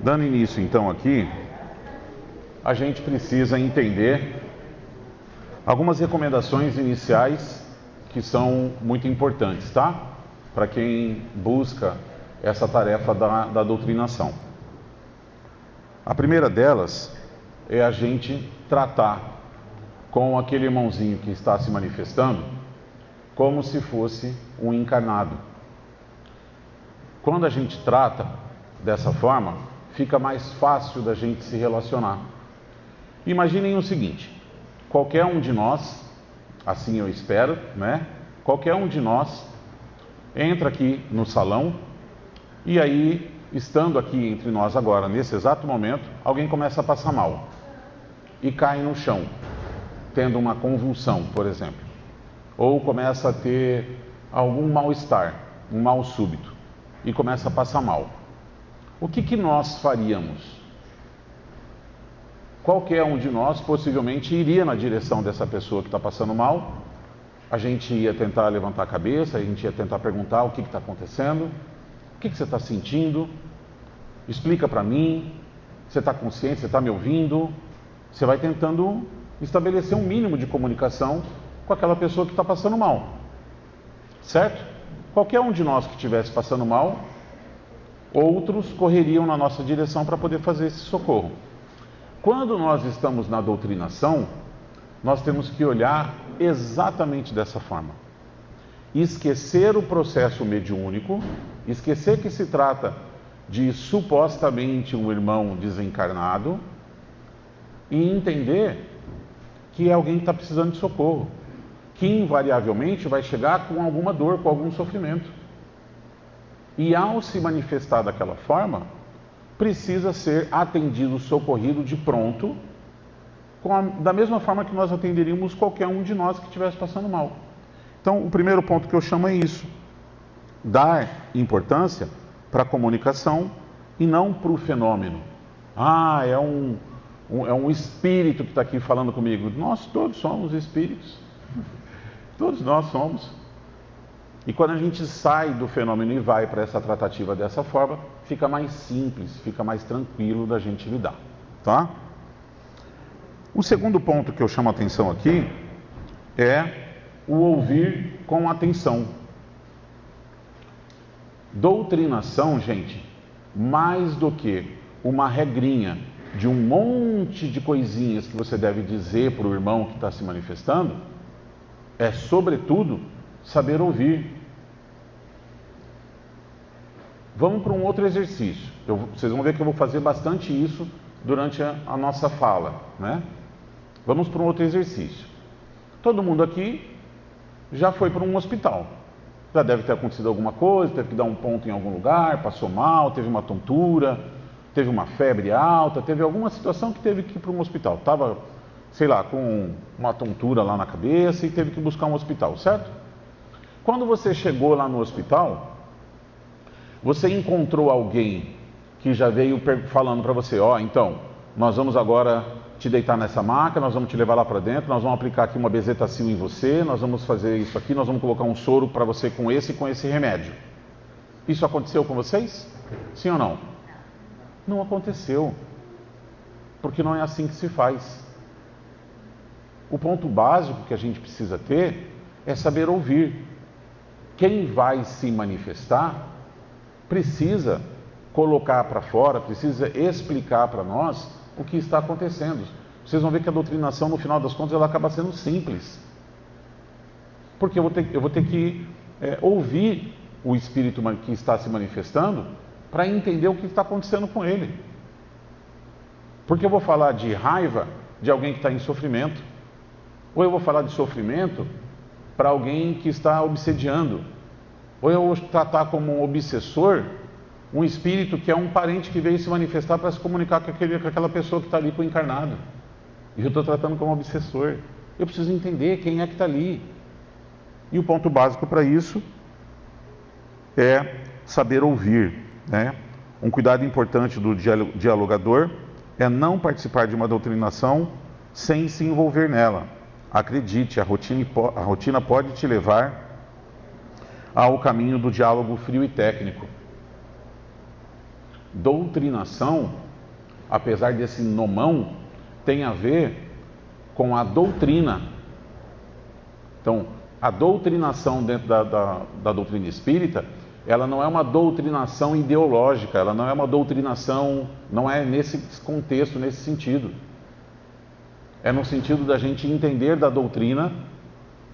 Dando início então aqui, a gente precisa entender algumas recomendações iniciais que são muito importantes, tá? Para quem busca essa tarefa da doutrinação. A primeira delas é a gente tratar com aquele irmãozinho que está se manifestando como se fosse um encarnado. Quando a gente trata dessa forma, fica mais fácil da gente se relacionar. Imaginem o seguinte: qualquer um de nós, assim eu espero, né? Qualquer um de nós entra aqui no salão e aí, estando aqui entre nós agora, nesse exato momento, alguém começa a passar mal e cai no chão, tendo uma convulsão, por exemplo, ou começa a ter algum mal-estar, um mal súbito, e começa a passar mal. O que nós faríamos? Qualquer um de nós possivelmente iria na direção dessa pessoa que está passando mal. A gente ia tentar levantar a cabeça, a gente ia tentar perguntar o que está acontecendo, o que você está sentindo, explica para mim, você está consciente, você está me ouvindo. Você vai tentando estabelecer um mínimo de comunicação com aquela pessoa que está passando mal, certo? Qualquer um de nós que estivesse passando mal, outros correriam na nossa direção para poder fazer esse socorro. Quando nós estamos na doutrinação, nós temos que olhar exatamente dessa forma. Esquecer o processo mediúnico, esquecer que se trata de supostamente um irmão desencarnado e entender que é alguém que está precisando de socorro, que invariavelmente vai chegar com alguma dor, com algum sofrimento. E ao se manifestar daquela forma, precisa ser atendido, socorrido de pronto, da mesma forma que nós atenderíamos qualquer um de nós que estivesse passando mal. Então, o primeiro ponto que eu chamo é isso: dar importância para a comunicação e não para o fenômeno. É um espírito que está aqui falando comigo. Nós todos somos espíritos. Todos nós somos. E quando a gente sai do fenômeno e vai para essa tratativa dessa forma, fica mais simples, fica mais tranquilo da gente lidar, tá? O segundo ponto que eu chamo a atenção aqui é o ouvir com atenção. Doutrinação, gente, mais do que uma regrinha de um monte de coisinhas que você deve dizer para o irmão que está se manifestando, é sobretudo saber ouvir. Vamos para um outro exercício. Vocês vão ver que eu vou fazer bastante isso durante a nossa fala, né? Vamos para um outro exercício. Todo mundo aqui já foi para um hospital. Já deve ter acontecido alguma coisa, teve que dar um ponto em algum lugar, passou mal, teve uma tontura, teve uma febre alta, teve alguma situação que teve que ir para um hospital. Estava, sei lá, com uma tontura lá na cabeça e teve que buscar um hospital, certo? Quando você chegou lá no hospital, você encontrou alguém que já veio falando para você: então, nós vamos agora te deitar nessa maca, nós vamos te levar lá para dentro, nós vamos aplicar aqui uma bezetacil em você, nós vamos fazer isso aqui, nós vamos colocar um soro para você com esse remédio. Isso aconteceu com vocês? Sim ou não? Não aconteceu, porque não é assim que se faz. O ponto básico que a gente precisa ter é saber ouvir. Quem vai se manifestar precisa colocar para fora, precisa explicar para nós o que está acontecendo. Vocês vão ver que a doutrinação, no final das contas, ela acaba sendo simples. Porque eu vou ter que ouvir o espírito que está se manifestando para entender o que está acontecendo com ele. Porque eu vou falar de raiva de alguém que está em sofrimento, ou eu vou falar de sofrimento para alguém que está obsediando, ou eu vou tratar como um obsessor um espírito que é um parente que veio se manifestar para se comunicar com aquela pessoa que está ali com o encarnado. E eu estou tratando como obsessor. Eu preciso entender quem é que está ali. E o ponto básico para isso é saber ouvir, né? Um cuidado importante do dialogador é não participar de uma doutrinação sem se envolver nela. Acredite, a rotina pode te levar ao caminho do diálogo frio e técnico. doutrinação, apesar desse nomão, tem a ver com a doutrina. Então, a doutrinação dentro da doutrina espírita, ela não é uma doutrinação ideológica, ela não é uma doutrinação, não é nesse contexto, nesse sentido. É no sentido da gente entender da doutrina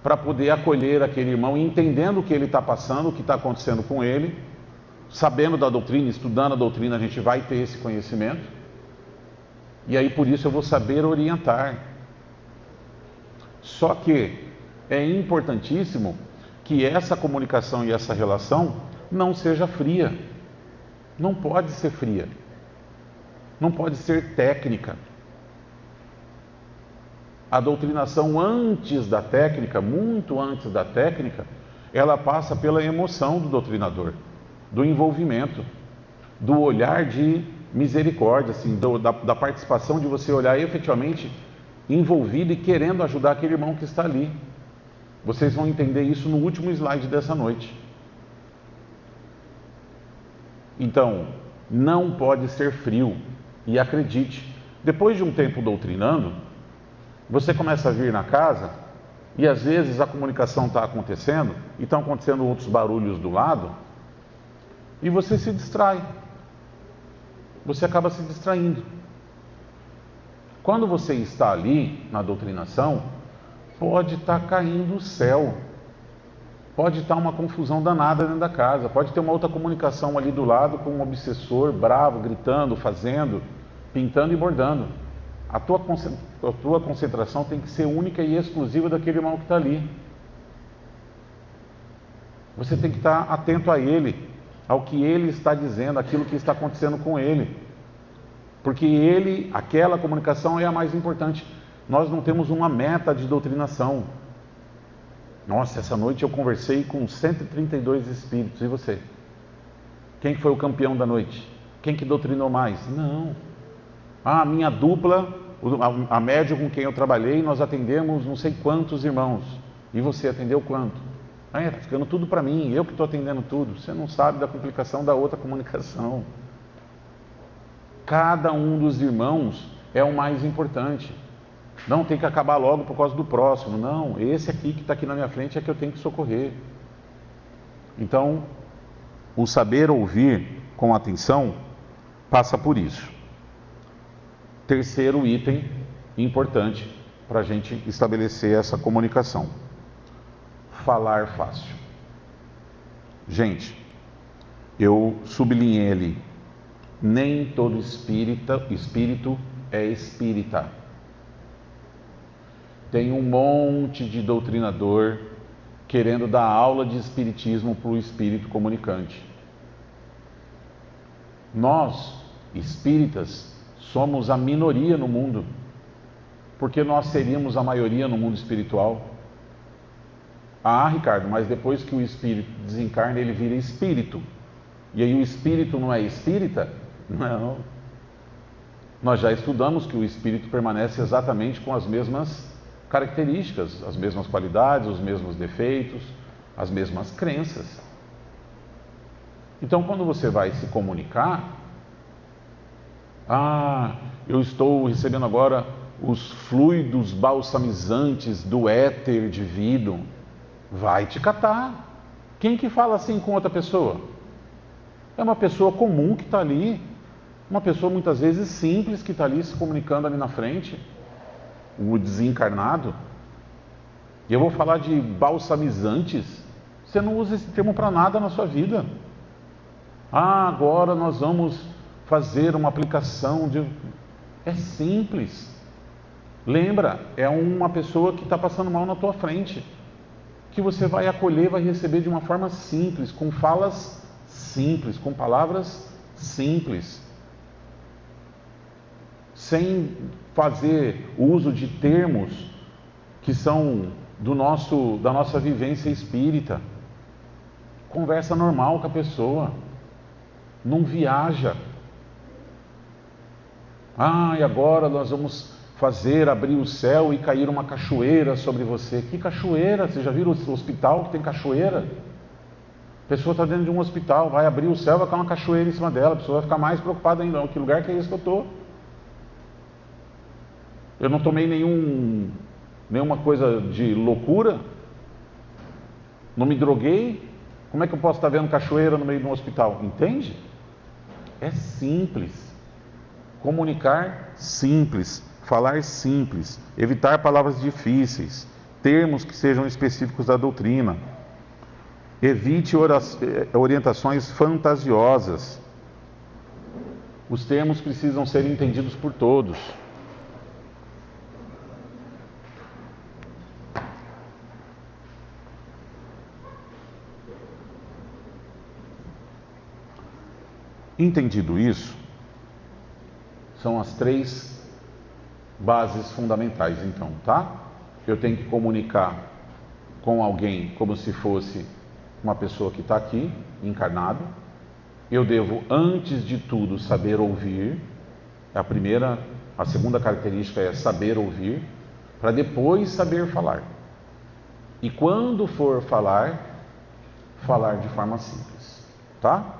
para poder acolher aquele irmão, entendendo o que ele está passando, o que está acontecendo com ele, sabendo da doutrina, estudando a doutrina, a gente vai ter esse conhecimento, e aí por isso eu vou saber orientar. Só que é importantíssimo que essa comunicação e essa relação não seja fria. Não pode ser fria. Não pode ser técnica. A doutrinação antes da técnica, muito antes da técnica, ela passa pela emoção do doutrinador, do envolvimento, do olhar de misericórdia, assim, da participação de você olhar efetivamente envolvido e querendo ajudar aquele irmão que está ali. Vocês vão entender isso no último slide dessa noite. Então, não pode ser frio. E acredite, depois de um tempo doutrinando, você começa a vir na casa e às vezes a comunicação está acontecendo e estão acontecendo outros barulhos do lado e você se distrai. Você acaba se distraindo. Quando você está ali na doutrinação, pode estar caindo o céu, pode estar uma confusão danada dentro da casa, pode ter uma outra comunicação ali do lado com um obsessor bravo, gritando, fazendo, pintando e bordando. A tua concentração tem que ser única e exclusiva daquele irmão que está ali. Você tem que estar atento a ele, ao que ele está dizendo, aquilo que está acontecendo com ele. Porque ele, aquela comunicação é a mais importante. Nós não temos uma meta de doutrinação. Nossa, essa noite eu conversei com 132 espíritos. E você? Quem foi o campeão da noite? Quem que doutrinou mais? Não. A minha dupla, a médium com quem eu trabalhei, nós atendemos não sei quantos irmãos. E você atendeu quanto? Está ficando tudo para mim, eu que estou atendendo tudo. Você não sabe da complicação da outra comunicação. Cada um dos irmãos é o mais importante. Não tem que acabar logo por causa do próximo. Não, esse aqui que está aqui na minha frente é que eu tenho que socorrer. Então, o saber ouvir com atenção passa por isso. Terceiro item importante para a gente estabelecer essa comunicação: falar fácil. Gente, eu sublinhei ali, nem todo espírito é espírita. Tem um monte de doutrinador querendo dar aula de espiritismo para o espírito comunicante. Nós, espíritas, somos a minoria no mundo, porque nós seríamos a maioria no mundo espiritual. Ah, Ricardo, mas depois que o espírito desencarna, ele vira espírito. E aí o espírito não é espírita? Não. Nós já estudamos que o espírito permanece exatamente com as mesmas características, as mesmas qualidades, os mesmos defeitos, as mesmas crenças. Então, quando você vai se comunicar, eu estou recebendo agora os fluidos balsamizantes do éter divino. Vai te catar. Quem que fala assim com outra pessoa? É uma pessoa comum que está ali, uma pessoa muitas vezes simples que está ali se comunicando ali na frente, o desencarnado. E eu vou falar de balsamizantes. Você não usa esse termo para nada na sua vida. Agora nós vamos fazer uma aplicação de... É simples. Lembra, é uma pessoa que está passando mal na tua frente, que você vai acolher, vai receber de uma forma simples, com falas simples, com palavras simples, sem fazer uso de termos que são da nossa vivência espírita. Conversa normal com a pessoa, não viaja. E agora nós vamos abrir o céu e cair uma cachoeira sobre você. Que cachoeira? Você já viu o hospital que tem cachoeira? pessoa está dentro de um hospital, vai abrir o céu, vai cair uma cachoeira em cima dela, a pessoa vai ficar mais preocupada ainda. Que lugar que é esse que eu estou? Eu não tomei nenhuma coisa de loucura, não me droguei, como é que eu posso estar vendo cachoeira no meio de um hospital? Entende? É simples. Comunicar simples, falar simples, evitar palavras difíceis, termos que sejam específicos da doutrina. Evite orientações fantasiosas. Os termos precisam ser entendidos por todos. Entendido isso, são as 3 bases fundamentais, então, tá? Eu tenho que comunicar com alguém como se fosse uma pessoa que está aqui, encarnado. Eu devo, antes de tudo, saber ouvir. A segunda característica é saber ouvir, para depois saber falar. E quando for falar de forma simples, tá?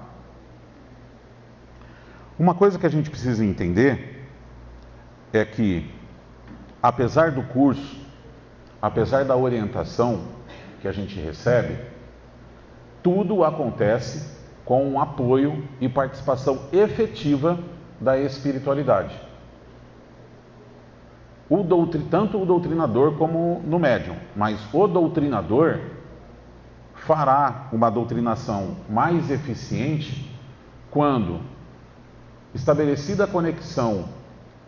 Uma coisa que a gente precisa entender é que, apesar do curso, apesar da orientação que a gente recebe, tudo acontece com o apoio e participação efetiva da espiritualidade. Tanto o doutrinador como no médium, mas o doutrinador fará uma doutrinação mais eficiente quando, estabelecida a conexão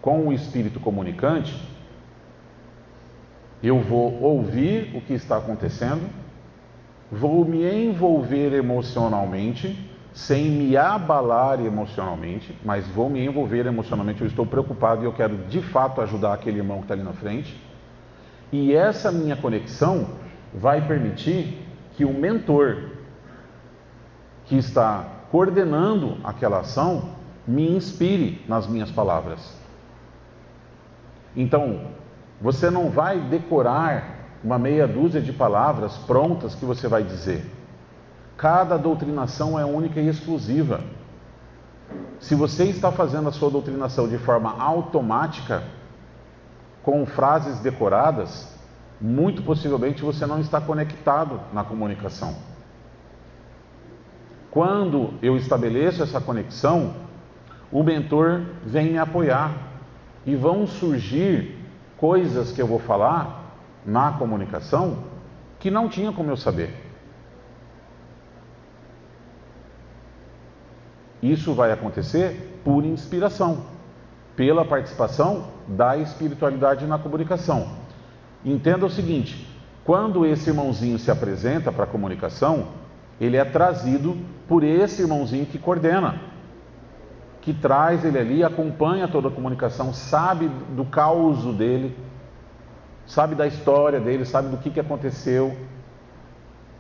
com o espírito comunicante, eu vou ouvir o que está acontecendo, vou me envolver emocionalmente, sem me abalar emocionalmente, mas vou me envolver emocionalmente. Eu estou preocupado e eu quero de fato ajudar aquele irmão que está ali na frente. E essa minha conexão vai permitir que o mentor que está coordenando aquela ação me inspire nas minhas palavras. Então, você não vai decorar uma meia dúzia de palavras prontas que você vai dizer. Cada doutrinação é única e exclusiva. Se você está fazendo a sua doutrinação de forma automática, com frases decoradas, muito possivelmente você não está conectado na comunicação. Quando eu estabeleço essa conexão, o mentor vem me apoiar e vão surgir coisas que eu vou falar na comunicação que não tinha como eu saber. Isso vai acontecer por inspiração, pela participação da espiritualidade na comunicação. Entenda o seguinte: quando esse irmãozinho se apresenta para a comunicação, ele é trazido por esse irmãozinho que coordena, que traz ele ali, acompanha toda a comunicação, sabe do caos dele, sabe da história dele, sabe do que aconteceu,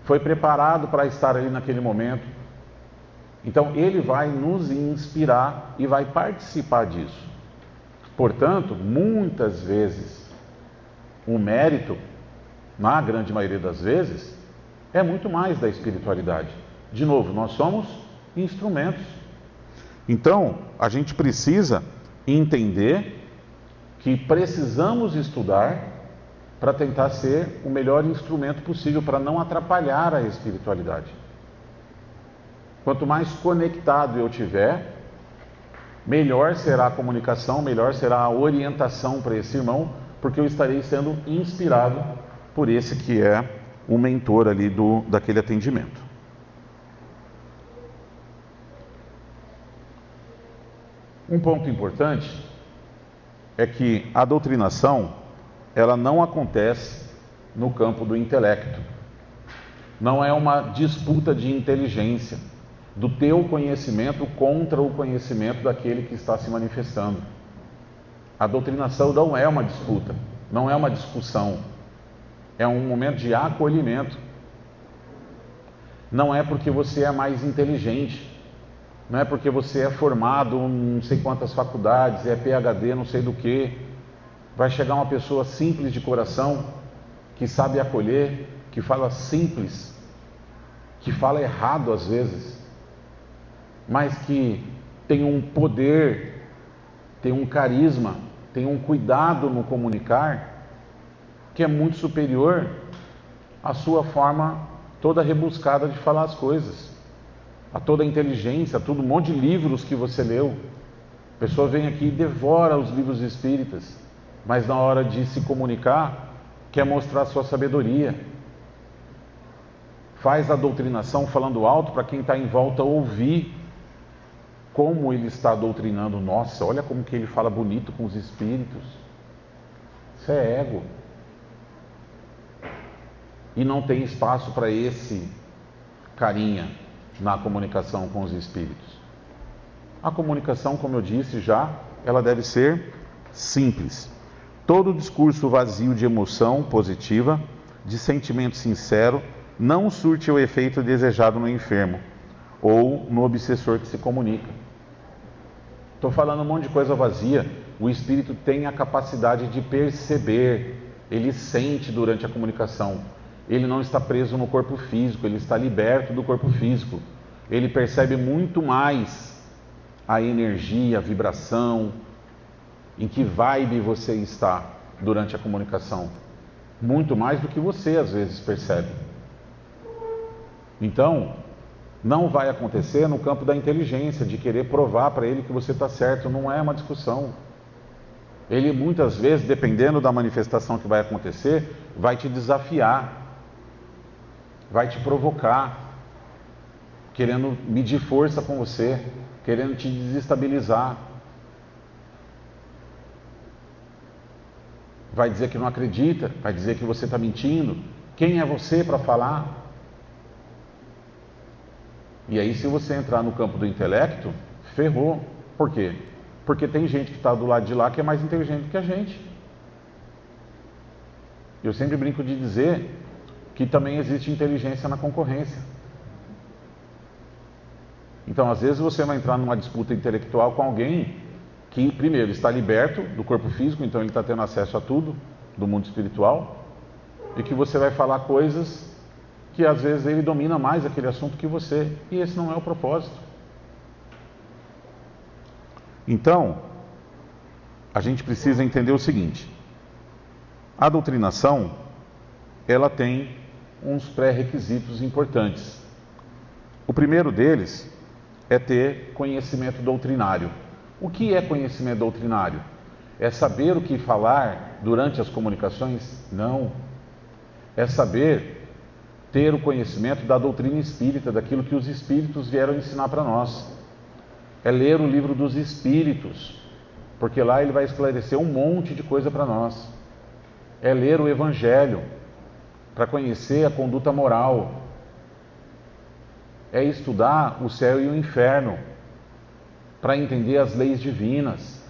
foi preparado para estar ali naquele momento. Então ele vai nos inspirar e vai participar disso. Portanto, muitas vezes, o mérito, na grande maioria das vezes, é muito mais da espiritualidade. De novo, nós somos instrumentos. Então, a gente precisa entender que precisamos estudar para tentar ser o melhor instrumento possível, para não atrapalhar a espiritualidade. Quanto mais conectado eu tiver, melhor será a comunicação, melhor será a orientação para esse irmão, porque eu estarei sendo inspirado por esse que é o mentor ali daquele atendimento. Um ponto importante é que a doutrinação, ela não acontece no campo do intelecto. Não é uma disputa de inteligência, do teu conhecimento contra o conhecimento daquele que está se manifestando. A doutrinação não é uma disputa, não é uma discussão, é um momento de acolhimento. Não é porque você é mais inteligente, não é porque você é formado em não sei quantas faculdades, é PhD, não sei do que. Vai chegar uma pessoa simples de coração, que sabe acolher, que fala simples, que fala errado às vezes, mas que tem um poder, tem um carisma, tem um cuidado no comunicar, que é muito superior à sua forma toda rebuscada de falar as coisas, a toda a inteligência, a todo um monte de livros que você leu. A pessoa vem aqui e devora os livros espíritas, mas na hora de se comunicar, quer mostrar a sua sabedoria. Faz a doutrinação falando alto para quem está em volta ouvir como ele está doutrinando. Nossa, olha como que ele fala bonito com os espíritos. Isso é ego. E não tem espaço para esse carinha na comunicação com os espíritos. A comunicação, como eu disse já, ela deve ser simples. Todo discurso vazio de emoção positiva, de sentimento sincero, não surte o efeito desejado no enfermo ou no obsessor que se comunica. Estou falando um monte de coisa vazia. O espírito tem a capacidade de perceber, ele sente durante a comunicação. Ele não está preso no corpo físico, ele está liberto do corpo físico. Ele percebe muito mais a energia, a vibração, em que vibe você está durante a comunicação. Muito mais do que você às vezes percebe. Então, não vai acontecer no campo da inteligência, de querer provar para ele que você está certo. Não é uma discussão. Ele muitas vezes, dependendo da manifestação que vai acontecer, vai te desafiar, vai te provocar, querendo medir força com você, querendo te desestabilizar. Vai dizer que não acredita, vai dizer que você está mentindo. Quem é você para falar? E aí, se você entrar no campo do intelecto, ferrou. Por quê? Porque tem gente que está do lado de lá que é mais inteligente que a gente. Eu sempre brinco de dizer que também existe inteligência na concorrência. Então, às vezes você vai entrar numa disputa intelectual com alguém que, primeiro, está liberto do corpo físico, então ele está tendo acesso a tudo do mundo espiritual, e que você vai falar coisas que às vezes ele domina mais aquele assunto que você, e esse não é o propósito. Então, a gente precisa entender o seguinte: a doutrinação, ela tem uns pré-requisitos importantes. O primeiro deles é ter conhecimento doutrinário. O que é conhecimento doutrinário? É saber o que falar durante as comunicações? Não. É saber ter o conhecimento da doutrina espírita, daquilo que os espíritos vieram ensinar para nós. É ler o livro dos espíritos, porque lá ele vai esclarecer um monte de coisa para nós. É ler o evangelho, para conhecer a conduta moral. É estudar o céu e o inferno, para entender as leis divinas.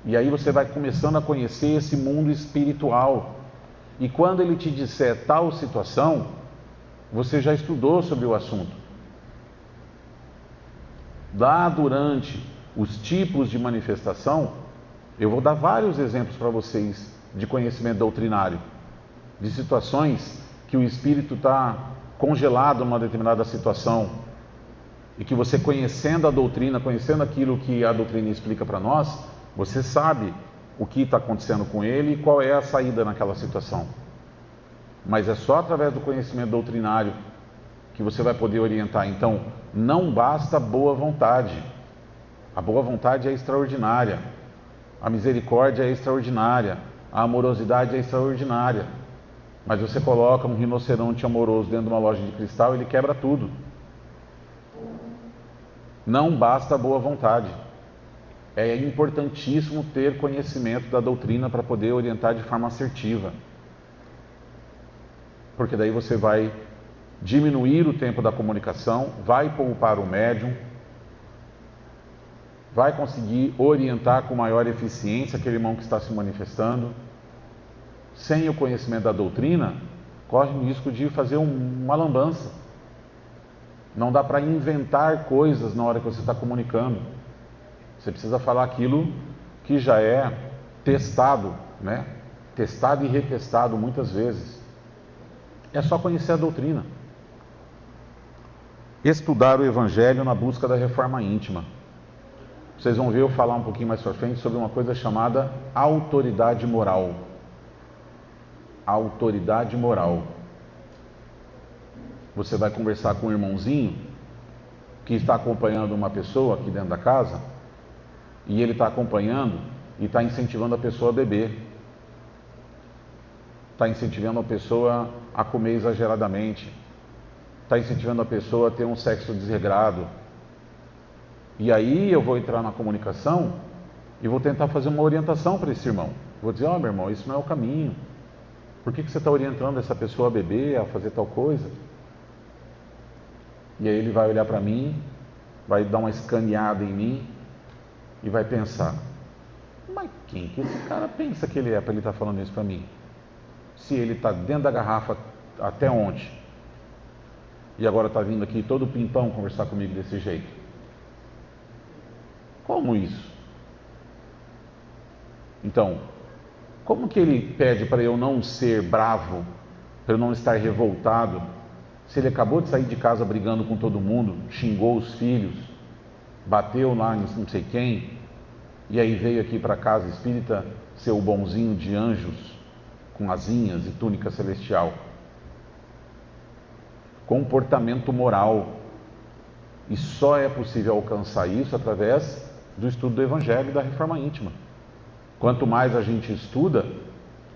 E aí você vai começando a conhecer esse mundo espiritual. E quando ele te disser tal situação, você já estudou sobre o assunto. Lá durante os tipos de manifestação, eu vou dar vários exemplos para vocês de conhecimento doutrinário, de situações que o espírito está congelado numa determinada situação, e que você, conhecendo a doutrina, conhecendo aquilo que a doutrina explica para nós, você sabe o que está acontecendo com ele e qual é a saída naquela situação. Mas é só através do conhecimento doutrinário que você vai poder orientar. Então, não basta boa vontade. A boa vontade é extraordinária, a misericórdia é extraordinária, a amorosidade é extraordinária. Mas você coloca um rinoceronte amoroso dentro de uma loja de cristal, ele quebra tudo. Não basta a boa vontade. É importantíssimo ter conhecimento da doutrina para poder orientar de forma assertiva. Porque daí você vai diminuir o tempo da comunicação, vai poupar o médium, vai conseguir orientar com maior eficiência aquele irmão que está se manifestando. Sem o conhecimento da doutrina, corre o risco de fazer uma lambança. Não dá para inventar coisas na hora que você está comunicando. Você precisa falar aquilo que já é testado, né? Testado e retestado muitas vezes. É só conhecer a doutrina. estudar o Evangelho na busca da reforma íntima. Vocês vão ver eu falar um pouquinho mais para frente sobre uma coisa chamada autoridade moral. Autoridade moral. Você vai conversar com um irmãozinho que está acompanhando uma pessoa aqui dentro da casa, e ele está acompanhando e está incentivando a pessoa a beber. Está incentivando a pessoa a comer exageradamente. Está incentivando a pessoa a ter um sexo desregrado. E aí eu vou entrar na comunicação e vou tentar fazer uma orientação para esse irmão. Vou dizer, meu irmão, isso não é o caminho. Por que você está orientando essa pessoa a beber, a fazer tal coisa? E aí ele vai olhar para mim, vai dar uma escaneada em mim e vai pensar, mas quem que esse cara pensa que ele é para ele estar falando isso para mim? Se ele está dentro da garrafa até ontem, e agora está vindo aqui todo pimpão conversar comigo desse jeito. Como isso? Então, como que ele pede para eu não ser bravo, para eu não estar revoltado, se ele acabou de sair de casa brigando com todo mundo, xingou os filhos, bateu lá em não sei quem, e aí veio aqui para a casa espírita ser o bonzinho de anjos, com asinhas e túnica celestial? Comportamento moral. E só é possível alcançar isso através do estudo do Evangelho e da reforma íntima. Quanto mais a gente estuda,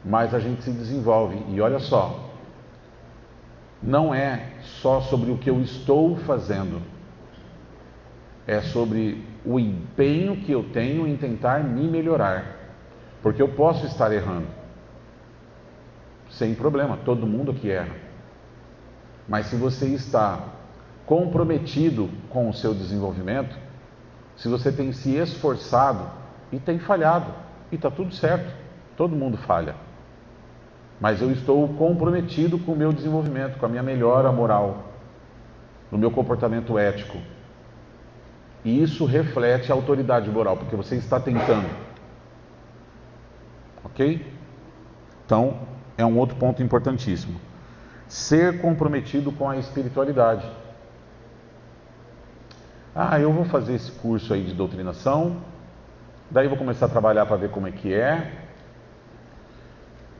mais a gente se desenvolve. E olha só, não é só sobre o que eu estou fazendo, é sobre o empenho que eu tenho em tentar me melhorar. Porque eu posso estar errando, sem problema, todo mundo aqui erra. Mas se você está comprometido com o seu desenvolvimento, se você tem se esforçado e tem falhado, e está tudo certo, todo mundo falha. Mas eu estou comprometido com o meu desenvolvimento, com a minha melhora moral, no meu comportamento ético. E isso reflete a autoridade moral, porque você está tentando. Ok? Então, é um outro ponto importantíssimo. Ser comprometido com a espiritualidade. Eu vou fazer esse curso aí de doutrinação, daí vou começar a trabalhar para ver como é que é.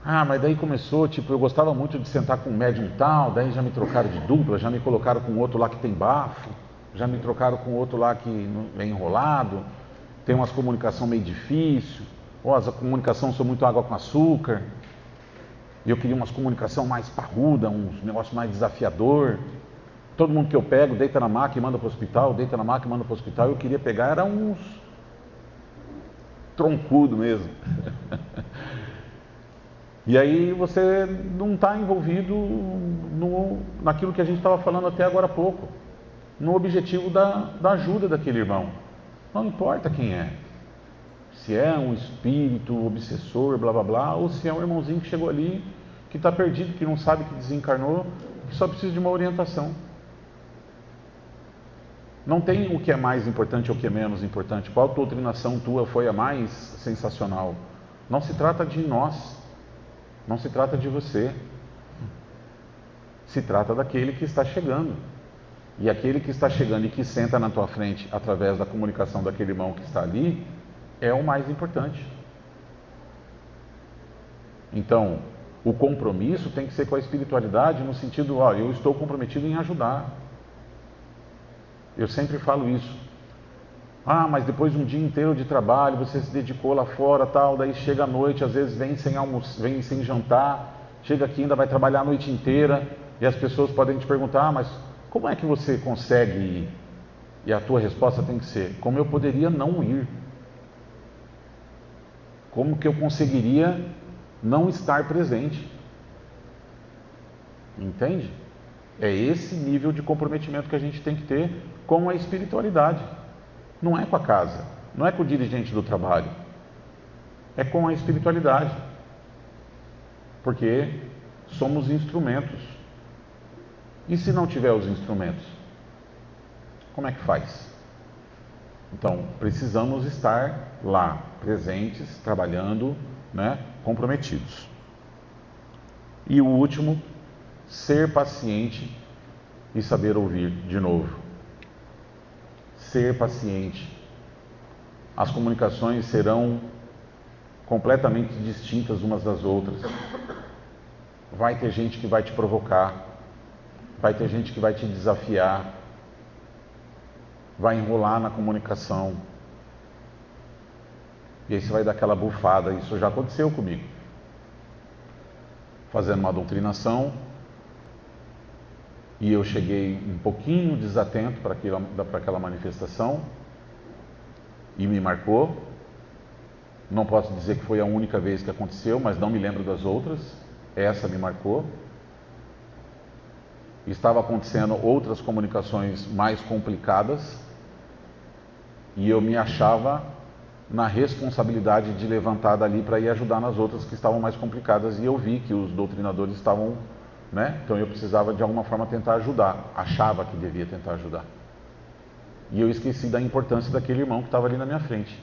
Mas daí começou, eu gostava muito de sentar com um médium tal, daí já me trocaram de dupla, já me colocaram com outro lá que tem bafo, já me trocaram com outro lá que é enrolado, tem umas comunicação meio difícil, ou as comunicações são muito água com açúcar, e eu queria umas comunicação mais parruda, uns negócios mais desafiador. Todo mundo que eu pego, deita na maca e manda para o hospital, deita na maca e manda para o hospital. Eu queria pegar, era uns troncudo mesmo. E aí você não está envolvido naquilo que a gente estava falando até agora há pouco, no objetivo da ajuda daquele irmão. Não importa quem é, se é um espírito obsessor, blá blá blá, ou se é um irmãozinho que chegou ali, que está perdido, que não sabe que desencarnou, que só precisa de uma orientação. Não tem o que é mais importante ou o que é menos importante. Qual doutrinação tua foi a mais sensacional? Não se trata de nós. Não se trata de você. Se trata daquele que está chegando. E aquele que está chegando e que senta na tua frente através da comunicação daquele irmão que está ali, é o mais importante. Então, o compromisso tem que ser com a espiritualidade no sentido, eu estou comprometido em ajudar. Eu sempre falo isso. Mas depois de um dia inteiro de trabalho, você se dedicou lá fora, tal, daí chega à noite, às vezes vem sem almoço, vem sem jantar, chega aqui ainda vai trabalhar a noite inteira, e as pessoas podem te perguntar, mas como é que você consegue ir? E a tua resposta tem que ser, como eu poderia não ir? Como que eu conseguiria não estar presente? Entende? É esse nível de comprometimento que a gente tem que ter com a espiritualidade. Não é com a casa, não é com o dirigente do trabalho, é com a espiritualidade. Porque somos instrumentos. E se não tiver os instrumentos, como é que faz? Então, precisamos estar lá, presentes, trabalhando, comprometidos. E o último, ser paciente e saber ouvir de novo. Ser paciente. As comunicações serão completamente distintas umas das outras. Vai ter gente que vai te provocar, vai ter gente que vai te desafiar, vai enrolar na comunicação. E aí você vai dar aquela bufada. Isso já aconteceu comigo. Fazendo uma doutrinação, e eu cheguei um pouquinho desatento para aquela manifestação, e me marcou. Não posso dizer que foi a única vez que aconteceu, mas não me lembro das outras. Essa me marcou. Estava acontecendo outras comunicações mais complicadas, e eu me achava na responsabilidade de levantar dali para ir ajudar nas outras que estavam mais complicadas, e eu vi que os doutrinadores estavam, né? Então eu precisava de alguma forma tentar ajudar, achava que devia tentar ajudar. E eu esqueci da importância daquele irmão que estava ali na minha frente.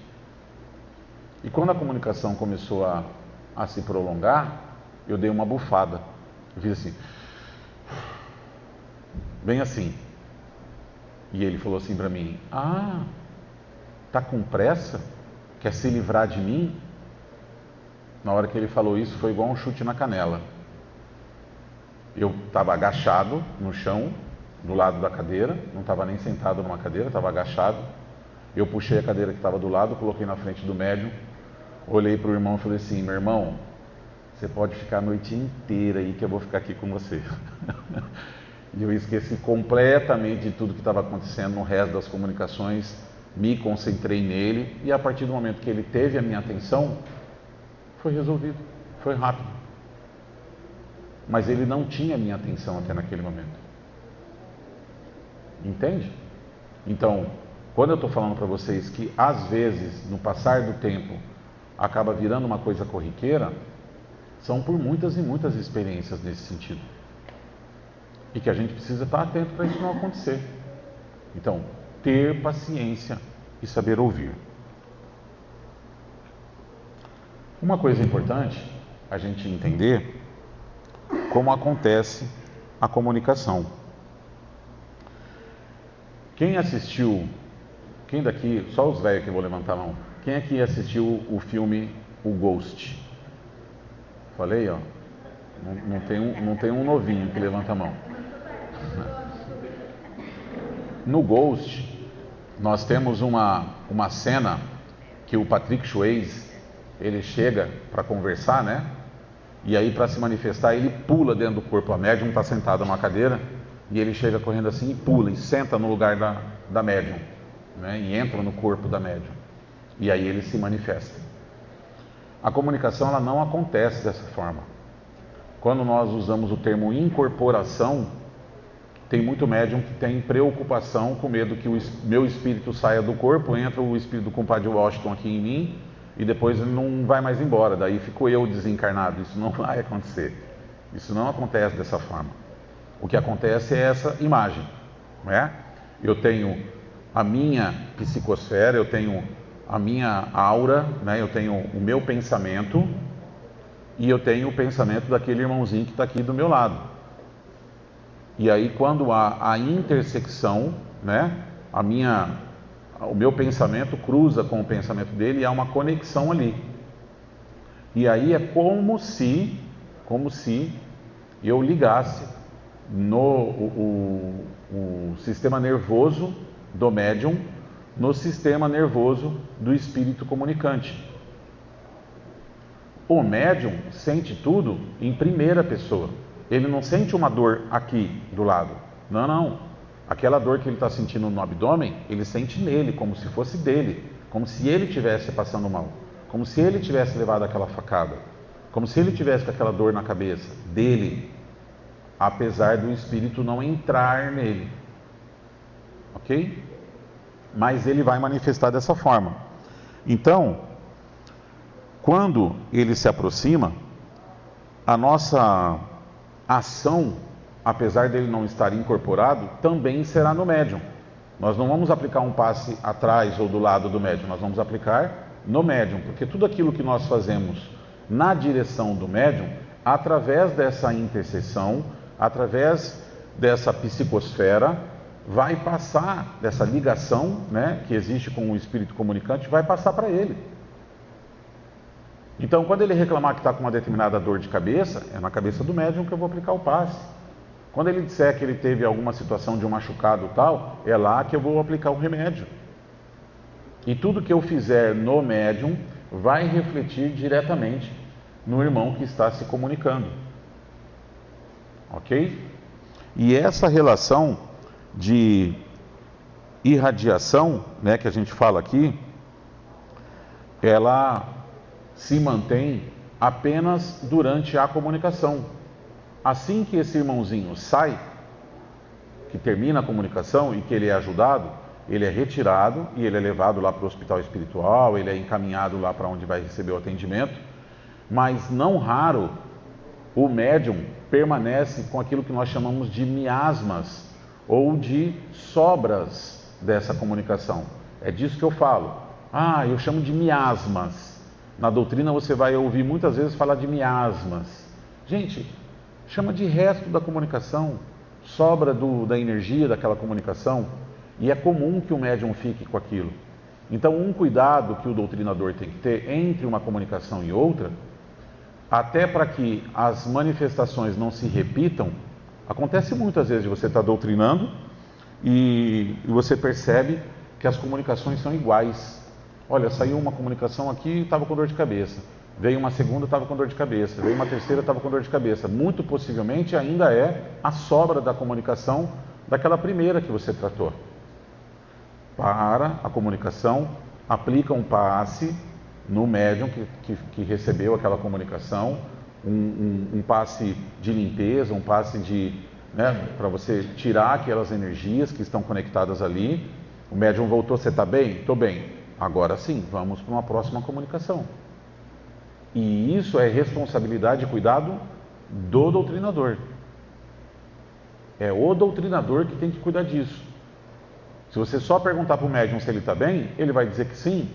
E quando a comunicação começou a se prolongar, eu dei uma bufada. Eu fiz assim, bem assim. E ele falou assim para mim: ah, tá com pressa? Quer se livrar de mim? Na hora que ele falou isso, foi igual um chute na canela. Eu estava agachado no chão, do lado da cadeira, não estava nem sentado numa cadeira, estava agachado. Eu puxei a cadeira que estava do lado, coloquei na frente do médium, olhei para o irmão e falei assim: meu irmão, você pode ficar a noite inteira aí que eu vou ficar aqui com você. E eu esqueci completamente de tudo que estava acontecendo no resto das comunicações, me concentrei nele, e a partir do momento que ele teve a minha atenção, foi resolvido, foi rápido. Mas ele não tinha a minha atenção até naquele momento. Entende? Então, quando eu estou falando para vocês que às vezes, no passar do tempo, acaba virando uma coisa corriqueira, são por muitas e muitas experiências nesse sentido. E que a gente precisa estar atento para isso não acontecer. Então, ter paciência e saber ouvir. Uma coisa importante a gente entender como acontece a comunicação. Quem assistiu, quem daqui, só os velhos que vou levantar a mão, quem aqui assistiu o filme O Ghost? Falei, ó, não tem um novinho que levanta a mão. No Ghost, nós temos uma cena que o Patrick Swayze, ele chega para conversar, né? E aí, para se manifestar, ele pula dentro do corpo. A médium está sentada numa cadeira, e ele chega correndo assim e pula, e senta no lugar da médium, né? E entra no corpo da médium. E aí ele se manifesta. A comunicação, ela não acontece dessa forma. Quando nós usamos o termo incorporação, tem muito médium que tem preocupação, com medo que o meu espírito saia do corpo, entra o espírito do compadre Washington aqui em mim, e depois ele não vai mais embora, daí fico eu desencarnado. Isso não vai acontecer. Isso não acontece dessa forma. O que acontece é essa imagem, né? Eu tenho a minha psicosfera, eu tenho a minha aura, né? Eu tenho o meu pensamento, e eu tenho o pensamento daquele irmãozinho que está aqui do meu lado. E aí, quando há a intersecção, né? O meu pensamento cruza com o pensamento dele, e há uma conexão ali. E aí é como se eu ligasse o sistema nervoso do médium no sistema nervoso do espírito comunicante. O médium sente tudo em primeira pessoa. Ele não sente uma dor aqui do lado. Não. Aquela dor que ele está sentindo no abdômen, ele sente nele, como se fosse dele, como se ele estivesse passando mal, como se ele tivesse levado aquela facada, como se ele tivesse com aquela dor na cabeça, dele, apesar do espírito não entrar nele, ok? Mas ele vai manifestar dessa forma. Então, quando ele se aproxima, a nossa ação, apesar dele não estar incorporado, também será no médium. Nós não vamos aplicar um passe atrás ou do lado do médium, nós vamos aplicar no médium, porque tudo aquilo que nós fazemos na direção do médium, através dessa intercessão, através dessa psicosfera vai passar, dessa ligação, né, que existe com o espírito comunicante, vai passar para ele. Então, quando ele reclamar que está com uma determinada dor de cabeça, é na cabeça do médium que eu vou aplicar o passe. Quando ele disser que ele teve alguma situação de um machucado tal, é lá que eu vou aplicar o remédio. E tudo que eu fizer no médium vai refletir diretamente no irmão que está se comunicando. Ok? E essa relação de irradiação, né, que a gente fala aqui, ela se mantém apenas durante a comunicação. Assim que esse irmãozinho sai, que termina a comunicação e que ele é ajudado, ele é retirado e ele é levado lá para o hospital espiritual, ele é encaminhado lá para onde vai receber o atendimento, mas não raro o médium permanece com aquilo que nós chamamos de miasmas ou de sobras dessa comunicação. É disso que eu falo. Eu chamo de miasmas. Na doutrina você vai ouvir muitas vezes falar de miasmas. Gente, chama de resto da comunicação, sobra da energia daquela comunicação, e é comum que o médium fique com aquilo. Então, um cuidado que o doutrinador tem que ter entre uma comunicação e outra, até para que as manifestações não se repitam. Acontece muitas vezes de você estar doutrinando e você percebe que as comunicações são iguais. Olha, saiu uma comunicação aqui e estava com dor de cabeça. Veio uma segunda, estava com dor de cabeça. Veio uma terceira, estava com dor de cabeça. Muito possivelmente ainda é a sobra da comunicação daquela primeira que você tratou. Para a comunicação, aplica um passe no médium que recebeu aquela comunicação, um passe de limpeza, um passe de, né, para você tirar aquelas energias que estão conectadas ali. O médium voltou, você está bem? Estou bem. Agora sim, vamos para uma próxima comunicação. E isso é responsabilidade e cuidado do doutrinador. É o doutrinador que tem que cuidar disso. Se você só perguntar para o médium se ele está bem, ele vai dizer que sim,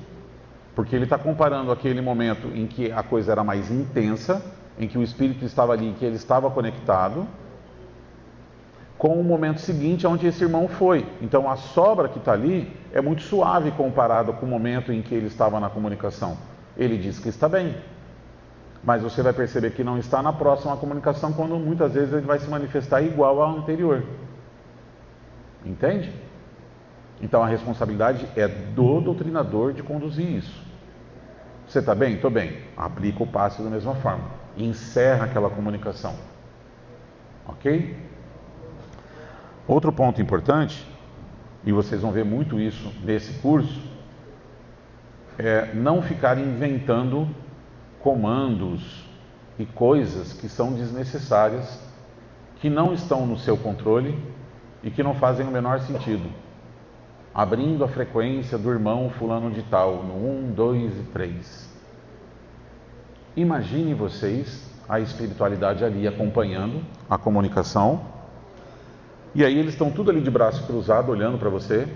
porque ele está comparando aquele momento em que a coisa era mais intensa, em que o espírito estava ali, em que ele estava conectado, com o momento seguinte onde esse irmão foi. Então a sobra que está ali é muito suave comparado com o momento em que ele estava na comunicação. Ele diz que está bem, mas você vai perceber que não está na próxima comunicação, quando muitas vezes ele vai se manifestar igual ao anterior. Entende? Então a responsabilidade é do doutrinador de conduzir isso. Você está bem? Estou bem. Aplica o passe da mesma forma. Encerra aquela comunicação. Ok? Outro ponto importante, e vocês vão ver muito isso nesse curso, é não ficar inventando comandos e coisas que são desnecessárias, que não estão no seu controle e que não fazem o menor sentido. Abrindo a frequência do irmão fulano de tal, no 1, 2 e 3. Imaginem vocês a espiritualidade ali acompanhando a comunicação, e aí eles estão tudo ali de braço cruzado, olhando para você,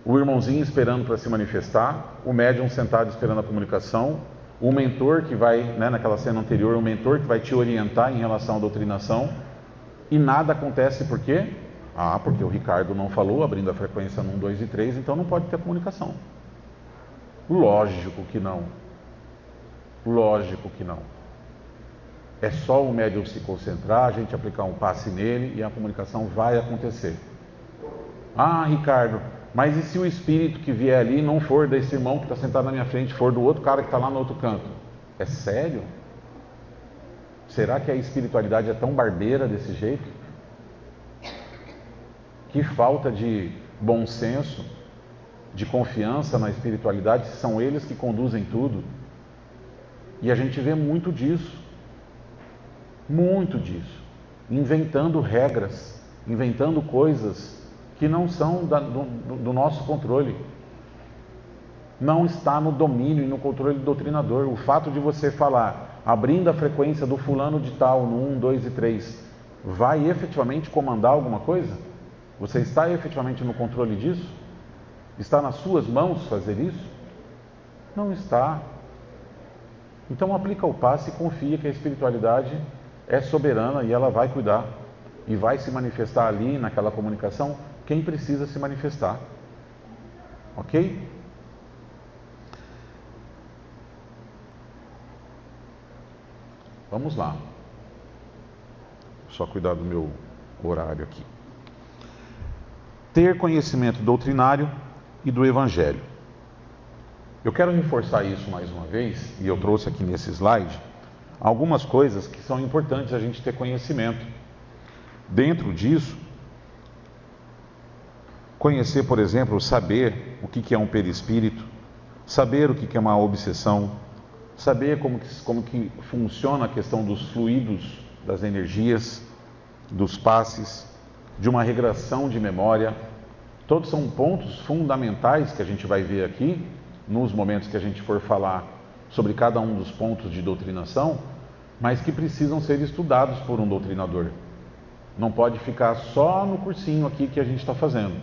o irmãozinho esperando para se manifestar, o médium sentado esperando a comunicação, o mentor que vai, né, naquela cena anterior, o mentor que vai te orientar em relação à doutrinação, e nada acontece por quê? Porque o Ricardo não falou, abrindo a frequência no 1, 2 e 3, então não pode ter comunicação. Lógico que não. Lógico que não. É só o médium se concentrar, a gente aplicar um passe nele e a comunicação vai acontecer. Ricardo, mas e se o espírito que vier ali não for desse irmão que está sentado na minha frente, for do outro cara que está lá no outro canto? É sério? Será que a espiritualidade é tão barbeira desse jeito? Que falta de bom senso, de confiança na espiritualidade, se são eles que conduzem tudo. E a gente vê muito disso, inventando regras, inventando coisas que não são do nosso controle. Não está no domínio e no controle do doutrinador. O fato de você falar, abrindo a frequência do fulano de tal, no 1, 2 e 3, vai efetivamente comandar alguma coisa? Você está efetivamente no controle disso? Está nas suas mãos fazer isso? Não está. Então aplica o passe e confia que a espiritualidade é soberana e ela vai cuidar. e vai se manifestar ali naquela comunicação quem precisa se manifestar. Ok? Vamos lá. Só cuidar do meu horário aqui. Ter conhecimento doutrinário e do Evangelho. Eu quero reforçar isso mais uma vez, e eu trouxe aqui nesse slide algumas coisas que são importantes a gente ter conhecimento. Dentro disso, conhecer, por exemplo, saber o que é um perispírito, saber o que é uma obsessão, saber como que funciona a questão dos fluidos, das energias, dos passes, de uma regressão de memória. Todos são pontos fundamentais que a gente vai ver aqui, nos momentos que a gente for falar sobre cada um dos pontos de doutrinação, mas que precisam ser estudados por um doutrinador. Não pode ficar só no cursinho aqui que a gente está fazendo.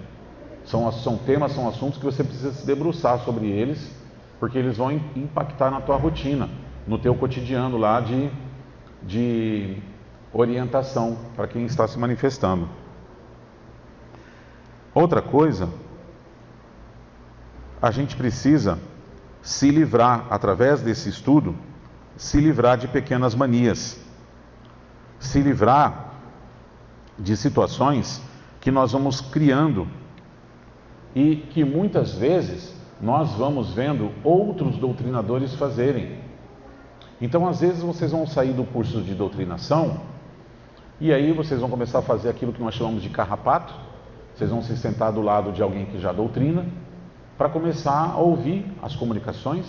São temas, são assuntos que você precisa se debruçar sobre eles, porque eles vão impactar na tua rotina, no teu cotidiano lá de orientação para quem está se manifestando. Outra coisa, a gente precisa se livrar, através desse estudo, se livrar de pequenas manias, se livrar de situações que nós vamos criando e que muitas vezes nós vamos vendo outros doutrinadores fazerem. Então, às vezes, vocês vão sair do curso de doutrinação e aí vocês vão começar a fazer aquilo que nós chamamos de carrapato. Vocês vão se sentar do lado de alguém que já doutrina para começar a ouvir as comunicações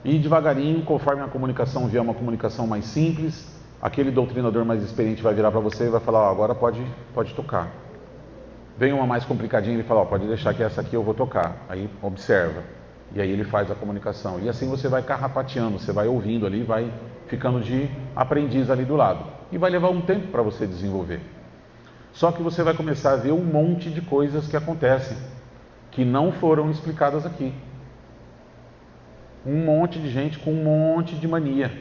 e devagarinho, conforme a comunicação vier uma comunicação mais simples, aquele doutrinador mais experiente vai virar para você e vai falar, agora pode tocar. Vem uma mais complicadinha, ele fala, pode deixar que essa aqui eu vou tocar. Aí observa. E aí ele faz a comunicação. E assim você vai carrapateando, você vai ouvindo ali, vai ficando de aprendiz ali do lado. E vai levar um tempo para você desenvolver. Só que você vai começar a ver um monte de coisas que acontecem, que não foram explicadas aqui. Um monte de gente com um monte de mania,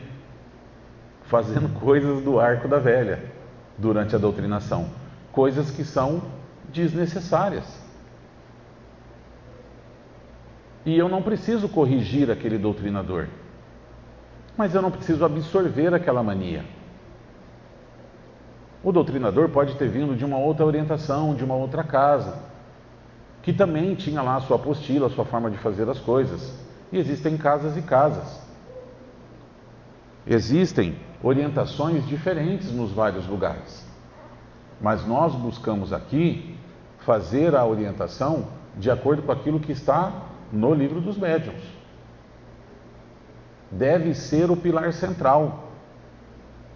fazendo coisas do arco da velha durante a doutrinação. Coisas que são desnecessárias. E eu não preciso corrigir aquele doutrinador, mas eu não preciso absorver aquela mania. O doutrinador pode ter vindo de uma outra orientação, de uma outra casa, que também tinha lá a sua apostila, a sua forma de fazer as coisas. E existem casas e casas. Existem orientações diferentes nos vários lugares. Mas nós buscamos aqui fazer a orientação de acordo com aquilo que está no livro dos médiuns. Deve ser o pilar central.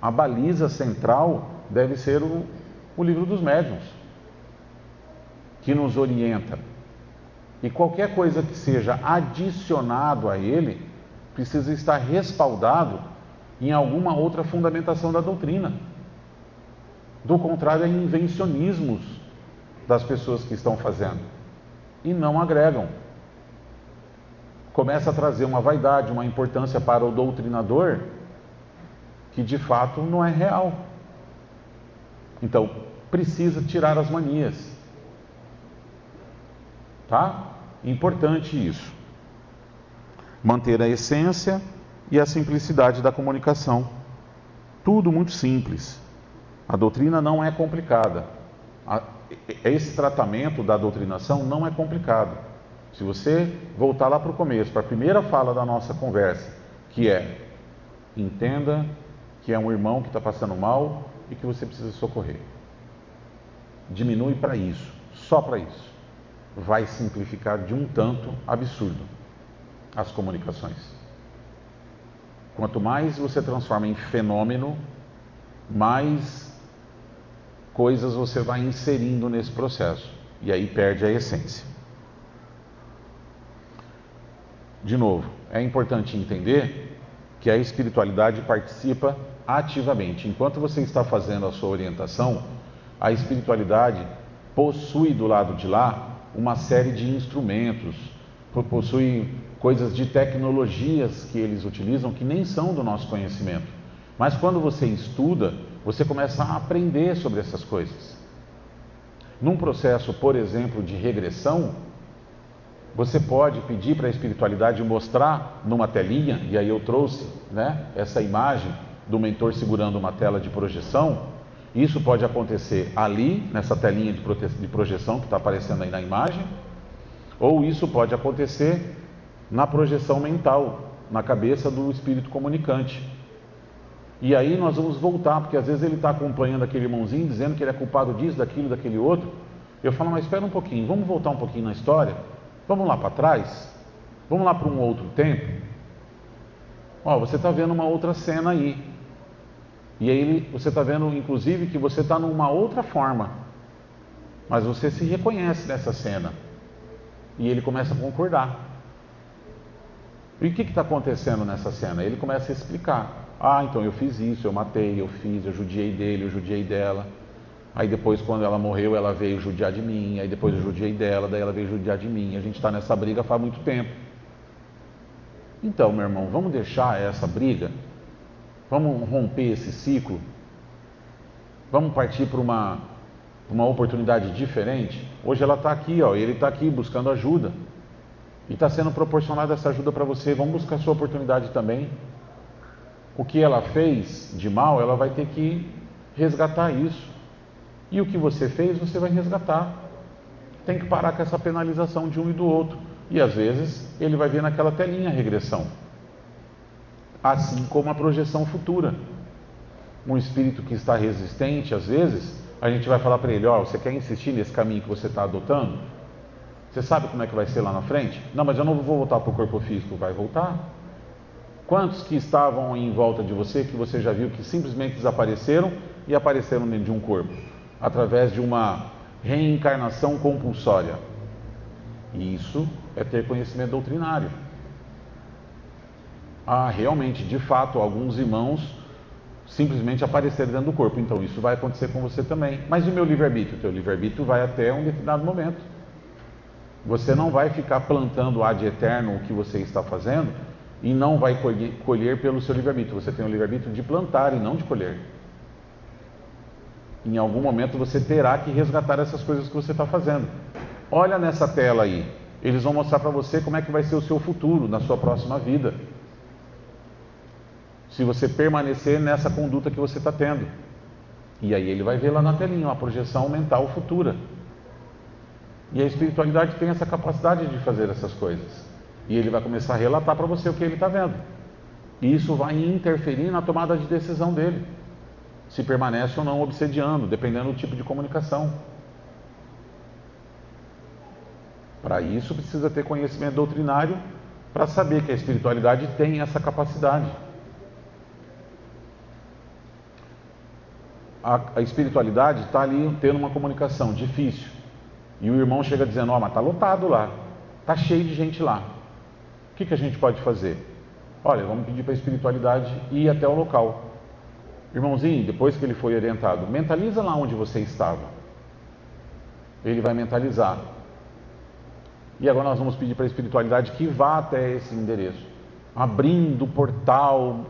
A baliza central deve ser o livro dos médiuns, que nos orienta. E qualquer coisa que seja adicionado a ele, precisa estar respaldado em alguma outra fundamentação da doutrina. Do contrário, é invencionismos das pessoas que estão fazendo. E não agregam. Começa a trazer uma vaidade, uma importância para o doutrinador, que de fato não é real. Então, precisa tirar as manias. Tá? Importante isso. Manter a essência e a simplicidade da comunicação. Tudo muito simples. A doutrina não é complicada. Esse tratamento da doutrinação não é complicado. Se você voltar lá para o começo, para a primeira fala da nossa conversa, que é: entenda que é um irmão que está passando mal e que você precisa socorrer. Diminui para isso, só para isso. Vai simplificar de um tanto absurdo as comunicações. Quanto mais você transforma em fenômeno, mais coisas você vai inserindo nesse processo. E aí perde a essência. De novo, é importante entender que a espiritualidade participa ativamente. Enquanto você está fazendo a sua orientação, a espiritualidade possui do lado de lá uma série de instrumentos, possui coisas de tecnologias que eles utilizam que nem são do nosso conhecimento. Mas quando você estuda, você começa a aprender sobre essas coisas. Num processo, por exemplo, de regressão, você pode pedir para a espiritualidade mostrar numa telinha, e aí eu trouxe, né, essa imagem do mentor segurando uma tela de projeção. Isso pode acontecer ali, nessa telinha de projeção que está aparecendo aí na imagem, ou isso pode acontecer na projeção mental, na cabeça do espírito comunicante. E aí nós vamos voltar, porque às vezes ele está acompanhando aquele irmãozinho, dizendo que ele é culpado disso, daquilo, daquele outro. Eu falo, mas espera um pouquinho, vamos voltar um pouquinho na história? Vamos lá para trás? Vamos lá para um outro tempo? Ó, você está vendo uma outra cena aí. E aí você está vendo, inclusive, que você está numa outra forma. Mas você se reconhece nessa cena. E ele começa a concordar. E o que está acontecendo nessa cena? Ele começa a explicar. Ah, então eu fiz isso, eu matei, eu fiz, eu judiei dele, eu judiei dela. Aí depois, quando ela morreu, ela veio judiar de mim. Aí depois eu judiei dela, daí ela veio judiar de mim. A gente está nessa briga faz muito tempo. Então, meu irmão, vamos deixar essa briga? Vamos romper esse ciclo? Vamos partir para uma oportunidade diferente? Hoje ela está aqui, ó, ele está aqui buscando ajuda. E está sendo proporcionada essa ajuda para você. Vamos buscar a sua oportunidade também. O que ela fez de mal, ela vai ter que resgatar isso. E o que você fez, você vai resgatar. Tem que parar com essa penalização de um e do outro. E às vezes ele vai ver naquela telinha a regressão. Assim como a projeção futura. Um espírito que está resistente, às vezes, a gente vai falar para ele, ó, você quer insistir nesse caminho que você está adotando? Você sabe como é que vai ser lá na frente? Não, mas eu não vou voltar para o corpo físico. Vai voltar? Quantos que estavam em volta de você, que você já viu que simplesmente desapareceram e apareceram dentro de um corpo? Através de uma reencarnação compulsória. Isso é ter conhecimento doutrinário. Ah, realmente, de fato, alguns irmãos simplesmente apareceram dentro do corpo. Então isso vai acontecer com você também. Mas e o meu livre-arbítrio? O teu livre-arbítrio vai até um determinado momento. Você não vai ficar plantando ad eterno o que você está fazendo e não vai colher pelo seu livre-arbítrio. Você tem o livre-arbítrio de plantar e não de colher. Em algum momento você terá que resgatar essas coisas que você está fazendo. Olha nessa tela aí. Eles vão mostrar para você como é que vai ser o seu futuro na sua próxima vida. Se você permanecer nessa conduta que você está tendo. E aí ele vai ver lá na telinha uma projeção mental futura. E a espiritualidade tem essa capacidade de fazer essas coisas. E ele vai começar a relatar para você o que ele está vendo. E isso vai interferir na tomada de decisão dele. Se permanece ou não obsediando, dependendo do tipo de comunicação. Para isso precisa ter conhecimento doutrinário para saber que a espiritualidade tem essa capacidade. A espiritualidade está ali tendo uma comunicação difícil. E o irmão chega dizendo, ó, mas está lotado lá, está cheio de gente lá. O que a gente pode fazer? Olha, vamos pedir para a espiritualidade ir até o local. Irmãozinho, depois que ele foi orientado, mentaliza lá onde você estava. Ele vai mentalizar. E agora nós vamos pedir para a espiritualidade que vá até esse endereço. Abrindo o portal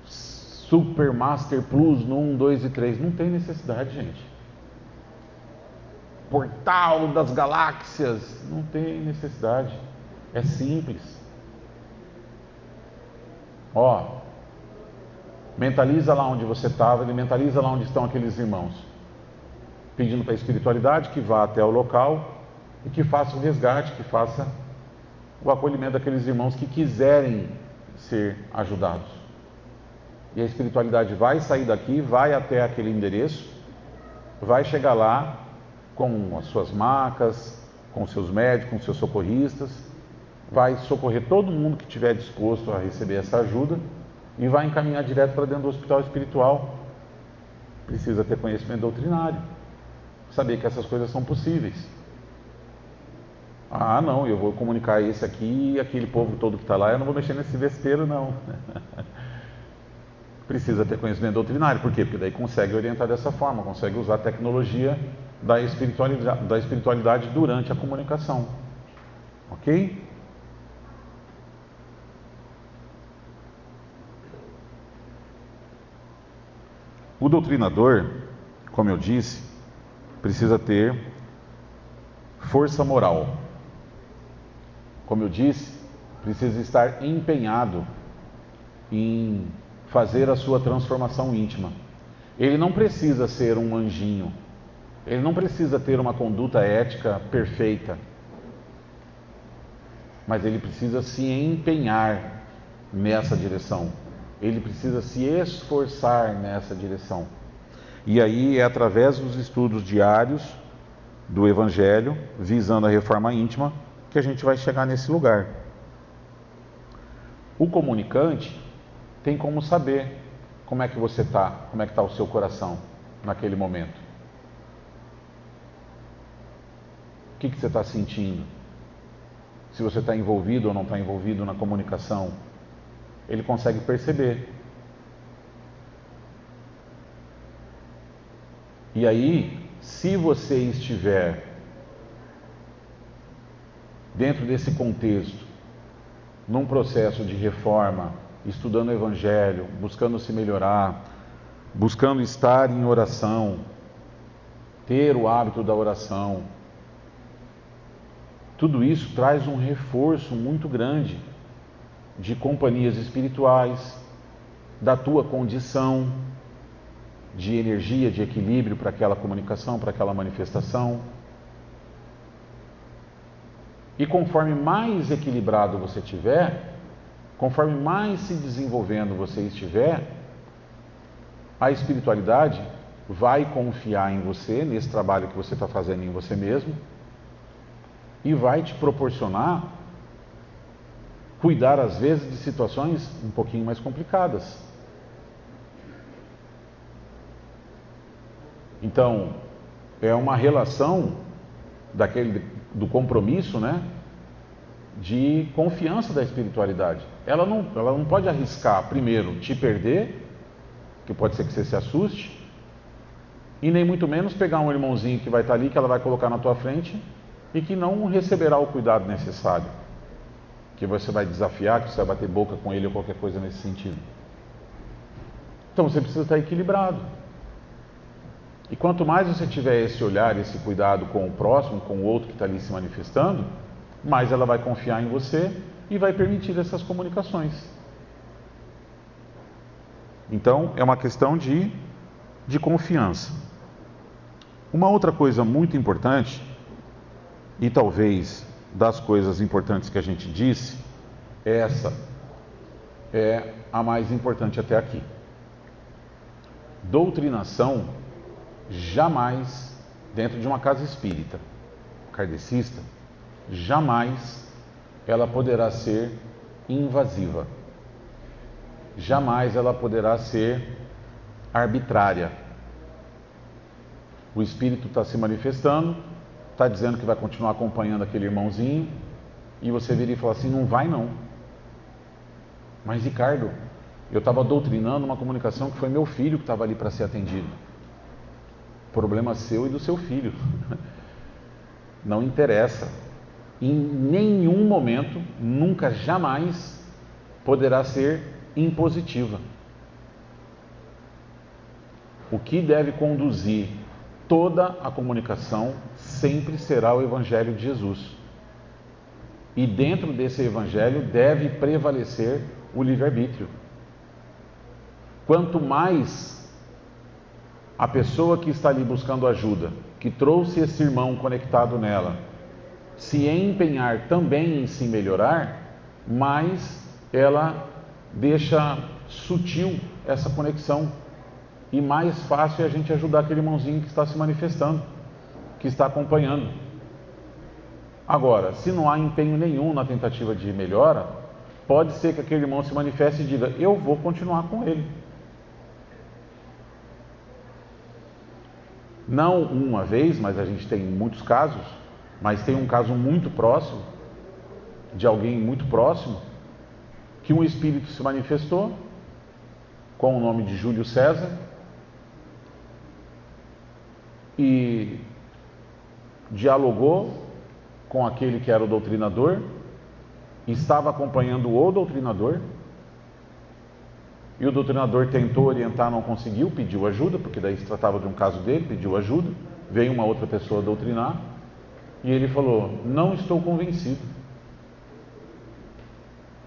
Super Master Plus no 1, 2 e 3. Não tem necessidade, gente. Portal das galáxias. Não tem necessidade. É simples. Ó, mentaliza lá onde você estava, ele mentaliza lá onde estão aqueles irmãos. Pedindo para a espiritualidade que vá até o local e que faça o resgate, que faça o acolhimento daqueles irmãos que quiserem ser ajudados. E a espiritualidade vai sair daqui, vai até aquele endereço, vai chegar lá com as suas macas, com os seus médicos, com os seus socorristas, vai socorrer todo mundo que estiver disposto a receber essa ajuda e vai encaminhar direto para dentro do hospital espiritual. Precisa ter conhecimento doutrinário, saber que essas coisas são possíveis. Ah, não, eu vou comunicar esse aqui e aquele povo todo que está lá, eu não vou mexer nesse vespeiro, não. Precisa ter conhecimento doutrinário. Por quê? Porque daí consegue orientar dessa forma, consegue usar a tecnologia da espiritualidade durante a comunicação. Ok? O doutrinador, como eu disse, precisa ter força moral. Como eu disse, precisa estar empenhado em fazer a sua transformação íntima. Ele não precisa ser um anjinho. Ele não precisa ter uma conduta ética perfeita. Mas ele precisa se empenhar nessa direção. Ele precisa se esforçar nessa direção. E aí é através dos estudos diários do Evangelho, visando a reforma íntima, que a gente vai chegar nesse lugar. O comunicante tem como saber como é que você está, como é que está o seu coração naquele momento. O que você está sentindo? Se você está envolvido ou não está envolvido na comunicação, ele consegue perceber. E aí, se você estiver dentro desse contexto, num processo de reforma, estudando o Evangelho, buscando se melhorar, buscando estar em oração, ter o hábito da oração, tudo isso traz um reforço muito grande de companhias espirituais, da tua condição de energia, de equilíbrio para aquela comunicação, para aquela manifestação. E conforme mais equilibrado você tiver, conforme mais se desenvolvendo você estiver, a espiritualidade vai confiar em você, nesse trabalho que você está fazendo em você mesmo, e vai te proporcionar cuidar às vezes de situações um pouquinho mais complicadas. Então, é uma relação do compromisso, né? De confiança da espiritualidade. Ela não pode arriscar, primeiro, te perder, que pode ser que você se assuste, e nem muito menos pegar um irmãozinho que vai estar ali, que ela vai colocar na tua frente, e que não receberá o cuidado necessário, que você vai desafiar, que você vai bater boca com ele ou qualquer coisa nesse sentido. Então você precisa estar equilibrado. E quanto mais você tiver esse olhar, esse cuidado com o próximo, com o outro que está ali se manifestando, mais ela vai confiar em você e vai permitir essas comunicações. Então é uma questão de confiança. Uma outra coisa muito importante, e talvez das coisas importantes que a gente disse, essa é a mais importante até aqui. Doutrinação jamais, dentro de uma casa espírita, kardecista, jamais ela poderá ser invasiva. Jamais ela poderá ser arbitrária. O espírito está se manifestando, está dizendo que vai continuar acompanhando aquele irmãozinho, e você vira e fala assim: não vai não. Mas Ricardo, eu estava doutrinando uma comunicação que foi meu filho que estava ali para ser atendido. Problema seu e do seu filho. Não interessa. Em nenhum momento, nunca, jamais poderá ser impositiva. O que deve conduzir toda a comunicação sempre será o Evangelho de Jesus. E dentro desse Evangelho deve prevalecer o livre-arbítrio. Quanto mais a pessoa que está ali buscando ajuda, que trouxe esse irmão conectado nela, se empenhar também em se melhorar, mais ela deixa sutil essa conexão e mais fácil é a gente ajudar aquele irmãozinho que está se manifestando, que está acompanhando. Agora, se não há empenho nenhum na tentativa de melhora, pode ser que aquele irmão se manifeste e diga: eu vou continuar com ele. Não uma vez, mas a gente tem muitos casos, mas tem um caso muito próximo, de alguém muito próximo, que um espírito se manifestou com o nome de Júlio César e dialogou com aquele que era o doutrinador, estava acompanhando o doutrinador, E o doutrinador tentou orientar, não conseguiu, pediu ajuda, porque daí se tratava de um caso dele, pediu ajuda. Veio uma outra pessoa doutrinar e ele falou: não estou convencido.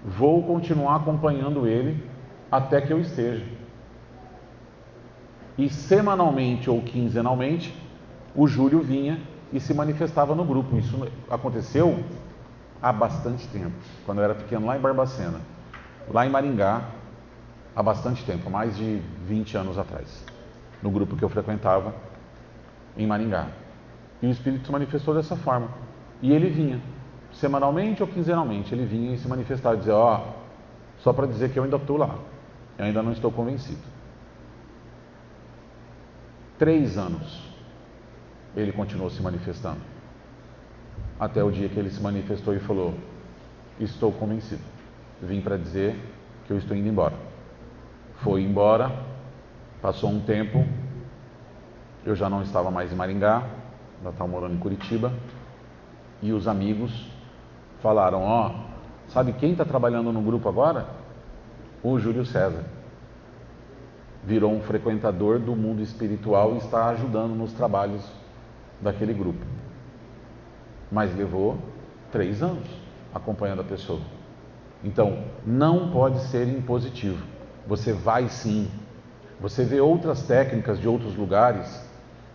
Vou continuar acompanhando ele até que eu esteja. E semanalmente ou quinzenalmente, o Júlio vinha e se manifestava no grupo. Isso aconteceu há bastante tempo, quando eu era pequeno, lá em Barbacena. Lá em Maringá, há bastante tempo, mais de 20 anos atrás, no grupo que eu frequentava em Maringá. E o Espírito se manifestou dessa forma. E ele vinha, semanalmente ou quinzenalmente, ele vinha e se manifestava, dizia: ó, só para dizer que eu ainda estou lá, eu ainda não estou convencido. 3 anos ele continuou se manifestando, até o dia que ele se manifestou e falou: estou convencido, vim para dizer que eu estou indo embora. Foi embora, passou um tempo, eu já não estava mais em Maringá, já estava morando em Curitiba, e os amigos falaram: ó, sabe quem está trabalhando no grupo agora? O Júlio César. Virou um frequentador do mundo espiritual e está ajudando nos trabalhos daquele grupo. Mas levou 3 anos acompanhando a pessoa. Então, não pode ser impositivo. Você vai sim. Você vê outras técnicas de outros lugares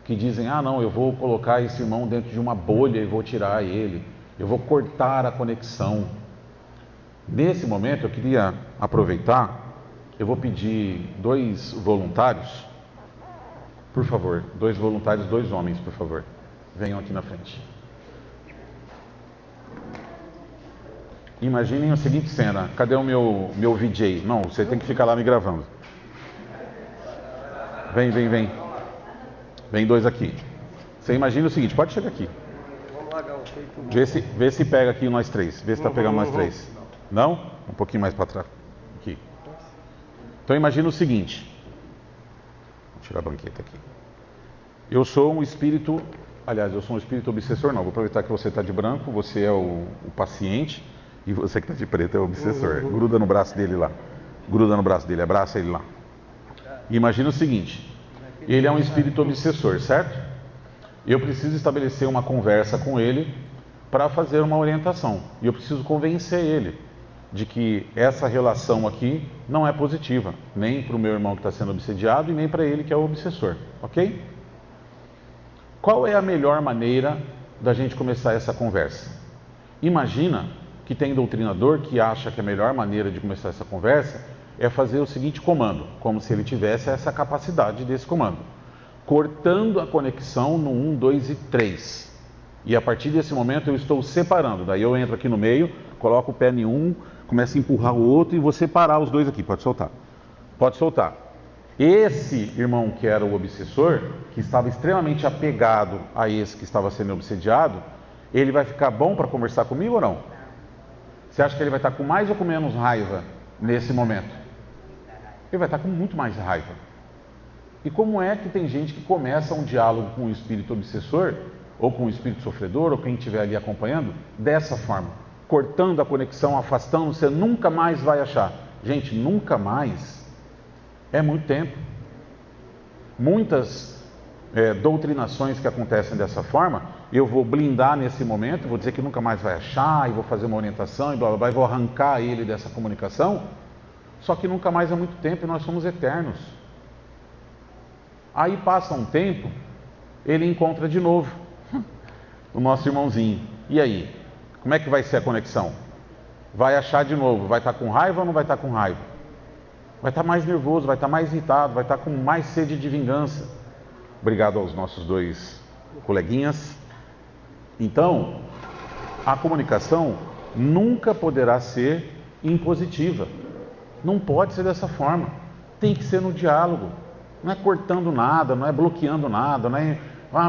que dizem: ah não, eu vou colocar esse irmão dentro de uma bolha e vou tirar ele, eu vou cortar a conexão. Nesse momento eu queria aproveitar, eu vou pedir 2 voluntários, por favor, 2 voluntários, 2 homens, por favor, venham aqui na frente. Imaginem a seguinte cena: cadê o meu VJ? Não, você tem que ficar lá me gravando. Vem. Vem 2 aqui. Você imagina o seguinte, pode chegar aqui. Vê se pega aqui nós 3. Vê se está pegando nós 3. Não? Um pouquinho mais para trás. Aqui. Então imagina o seguinte. Vou tirar a banqueta aqui. Eu sou um espírito, aliás, eu sou um espírito obsessor, não. Vou aproveitar que você está de branco, você é o paciente, e você que está de preto é o obsessor. Gruda no braço dele lá. Gruda no braço dele, abraça ele lá. E imagina o seguinte. Ele é um espírito obsessor, certo? Eu preciso estabelecer uma conversa com ele para fazer uma orientação. E eu preciso convencer ele de que essa relação aqui não é positiva, nem para o meu irmão que está sendo obsediado e nem para ele que é o obsessor, ok? Qual é a melhor maneira da gente começar essa conversa? Imagina que tem doutrinador que acha que a melhor maneira de começar essa conversa é fazer o seguinte comando, como se ele tivesse essa capacidade desse comando: cortando a conexão no 1, 2 e 3. E a partir desse momento eu estou separando. Daí eu entro aqui no meio, coloco o pé em um, começo a empurrar o outro e vou separar os 2 aqui. Pode soltar. Pode soltar. Esse irmão que era o obsessor, que estava extremamente apegado a esse que estava sendo obsediado, ele vai ficar bom para conversar comigo ou não? Você acha que ele vai estar com mais ou com menos raiva nesse momento? Ele vai estar com muito mais raiva. E como é que tem gente que começa um diálogo com o espírito obsessor, ou com o espírito sofredor, ou quem estiver ali acompanhando, dessa forma, cortando a conexão, afastando, você nunca mais vai achar. Gente, nunca mais é muito tempo. Muitas doutrinações que acontecem dessa forma, eu vou blindar nesse momento, vou dizer que nunca mais vai achar, e vou fazer uma orientação, e blá blá blá, e vou arrancar ele dessa comunicação, só que nunca mais é muito tempo e nós somos eternos. Aí passa um tempo, ele encontra de novo o nosso irmãozinho. E aí? Como é que vai ser a conexão? Vai achar de novo, vai estar com raiva ou não vai estar com raiva? Vai estar mais nervoso, vai estar mais irritado, vai estar com mais sede de vingança. Obrigado aos nossos 2 coleguinhas. Então, a comunicação nunca poderá ser impositiva. Não pode ser dessa forma. Tem que ser no diálogo. Não é cortando nada, não é bloqueando nada, não é: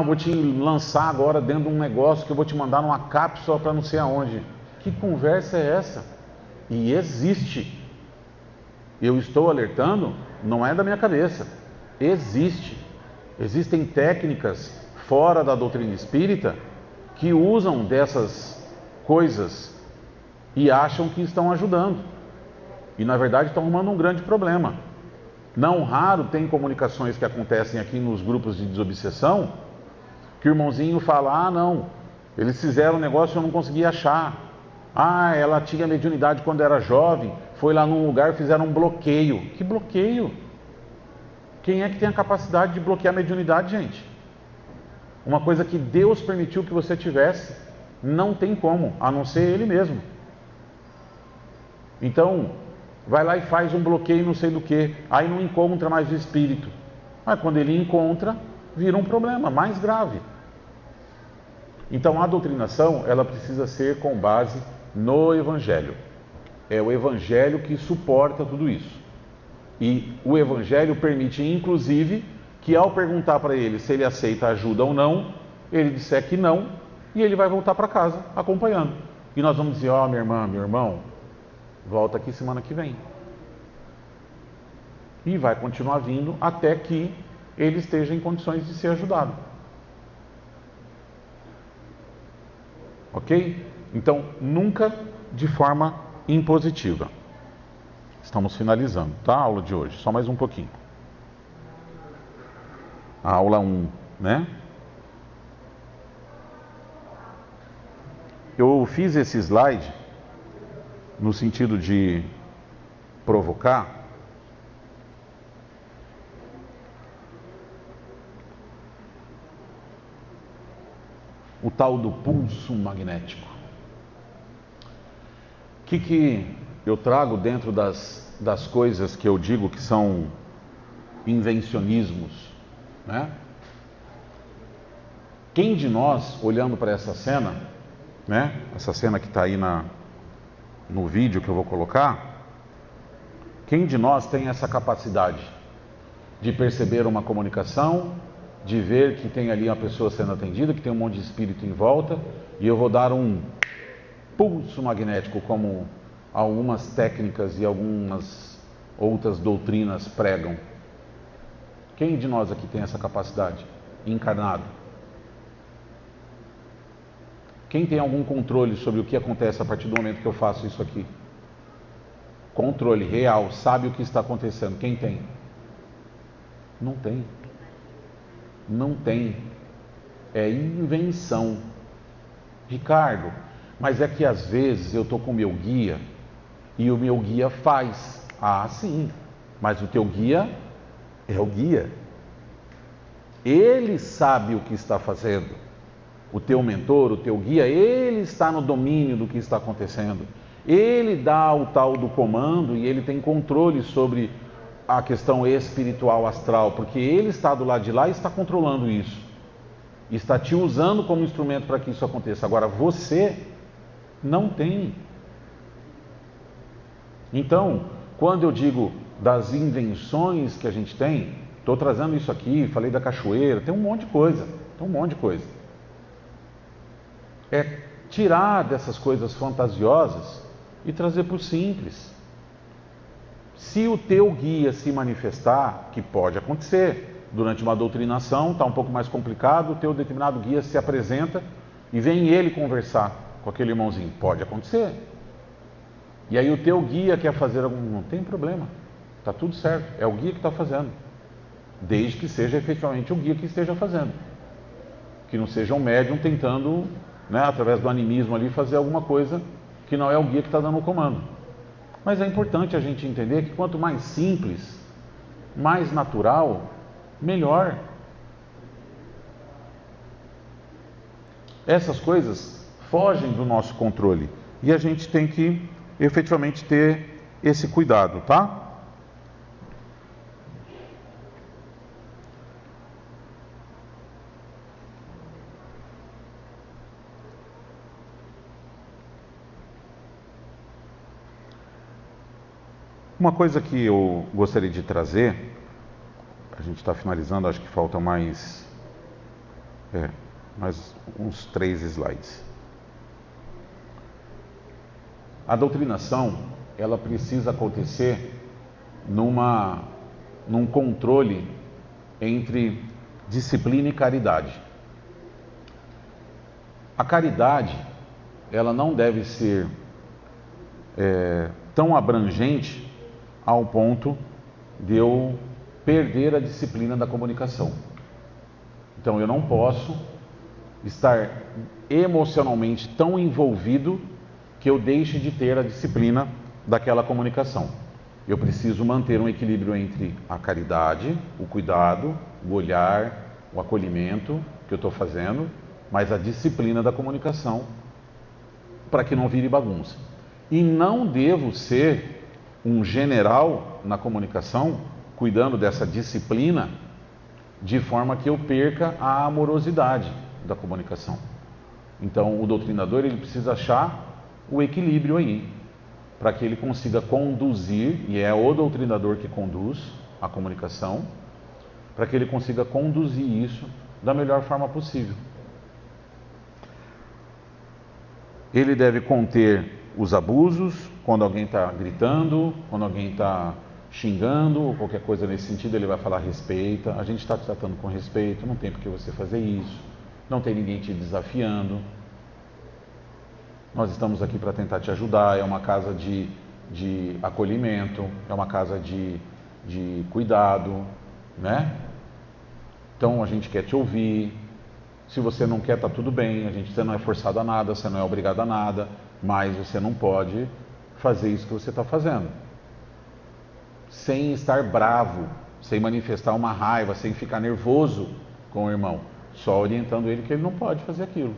vou te lançar agora dentro de um negócio que eu vou te mandar numa cápsula para não sei aonde. Que conversa é essa? E existe. Eu estou alertando, não é da minha cabeça. Existe. Existem técnicas fora da doutrina espírita que usam dessas coisas e acham que estão ajudando. E na verdade estão arrumando um grande problema. Não raro tem comunicações que acontecem aqui nos grupos de desobsessão, que o irmãozinho fala, não, eles fizeram um negócio e eu não consegui achar. Ela tinha mediunidade quando era jovem, foi lá num lugar e fizeram um bloqueio. Que bloqueio? Quem é que tem a capacidade de bloquear a mediunidade, gente? Uma coisa que Deus permitiu que você tivesse, não tem como, a não ser Ele mesmo. Então, vai lá e faz um bloqueio não sei do que, aí não encontra mais o espírito. Mas quando ele encontra, vira um problema mais grave. Então a doutrinação, ela precisa ser com base no Evangelho. É o Evangelho que suporta tudo isso. E o Evangelho permite, inclusive, que ao perguntar para ele se ele aceita ajuda ou não, ele disser que não, e ele vai voltar para casa acompanhando. E nós vamos dizer, minha irmã, meu irmão, volta aqui semana que vem. E vai continuar vindo até que ele esteja em condições de ser ajudado. Ok? Então, nunca de forma impositiva. Estamos finalizando, tá? A aula de hoje, só mais um pouquinho. A aula 1, né? Eu fiz esse slide no sentido de provocar o tal do pulso magnético. O que eu trago dentro das coisas que eu digo que são invencionismos, né? Quem de nós, olhando para essa cena, né? Essa cena que está aí no vídeo que eu vou colocar, quem de nós tem essa capacidade de perceber uma comunicação, de ver que tem ali uma pessoa sendo atendida, que tem um monte de espírito em volta, e eu vou dar um pulso magnético, como algumas técnicas e algumas outras doutrinas pregam? Quem de nós aqui tem essa capacidade? Encarnado? Quem tem algum controle sobre o que acontece a partir do momento que eu faço isso aqui? Controle real, sabe o que está acontecendo? Quem tem? Não tem. Não tem. É invenção. Ricardo, mas é que às vezes eu estou com o meu guia e o meu guia faz. Sim, mas o teu guia é o guia. Ele sabe o que está fazendo. O teu mentor, o teu guia, ele está no domínio do que está acontecendo. Ele dá o tal do comando e ele tem controle sobre a questão espiritual astral, porque ele está do lado de lá e está controlando isso. Está te usando como instrumento para que isso aconteça. Agora, você não tem. Então, quando eu digo das invenções que a gente tem, estou trazendo isso aqui, falei da cachoeira, tem um monte de coisa. É tirar dessas coisas fantasiosas e trazer para o simples. Se o teu guia se manifestar, que pode acontecer, durante uma doutrinação, está um pouco mais complicado, o teu determinado guia se apresenta e vem ele conversar com aquele irmãozinho, pode acontecer. E aí o teu guia quer fazer algum... Não tem problema, está tudo certo, é o guia que está fazendo, desde que seja efetivamente o guia que esteja fazendo, que não seja um médium tentando, através do animismo ali, fazer alguma coisa que não é o guia que está dando o comando. Mas é importante a gente entender que quanto mais simples, mais natural, melhor. Essas coisas fogem do nosso controle e a gente tem que efetivamente ter esse cuidado, tá? Uma coisa que eu gostaria de trazer, a gente está finalizando, acho que faltam mais uns 3 slides. A doutrinação, ela precisa acontecer num controle entre disciplina e caridade. A caridade, ela não deve ser tão abrangente ao ponto de eu perder a disciplina da comunicação. Então eu não posso estar emocionalmente tão envolvido que eu deixe de ter a disciplina daquela comunicação. Eu preciso manter um equilíbrio entre a caridade, o cuidado, o olhar, o acolhimento que eu estou fazendo, mas a disciplina da comunicação para que não vire bagunça. E não devo ser um general na comunicação, cuidando dessa disciplina, de forma que eu perca a amorosidade da comunicação. Então, o doutrinador ele precisa achar o equilíbrio aí, para que ele consiga conduzir, e é o doutrinador que conduz a comunicação, para que ele consiga conduzir isso da melhor forma possível. Ele deve conter os abusos, quando alguém está gritando, quando alguém está xingando, ou qualquer coisa nesse sentido, ele vai falar respeita, a gente está te tratando com respeito, não tem por que você fazer isso, não tem ninguém te desafiando, nós estamos aqui para tentar te ajudar, é uma casa de acolhimento, é uma casa de cuidado, né? Então a gente quer te ouvir, se você não quer, está tudo bem, você não é forçado a nada, você não é obrigado a nada, mas você não pode fazer isso que você está fazendo. Sem estar bravo, sem manifestar uma raiva, sem ficar nervoso com o irmão, só orientando ele que ele não pode fazer aquilo.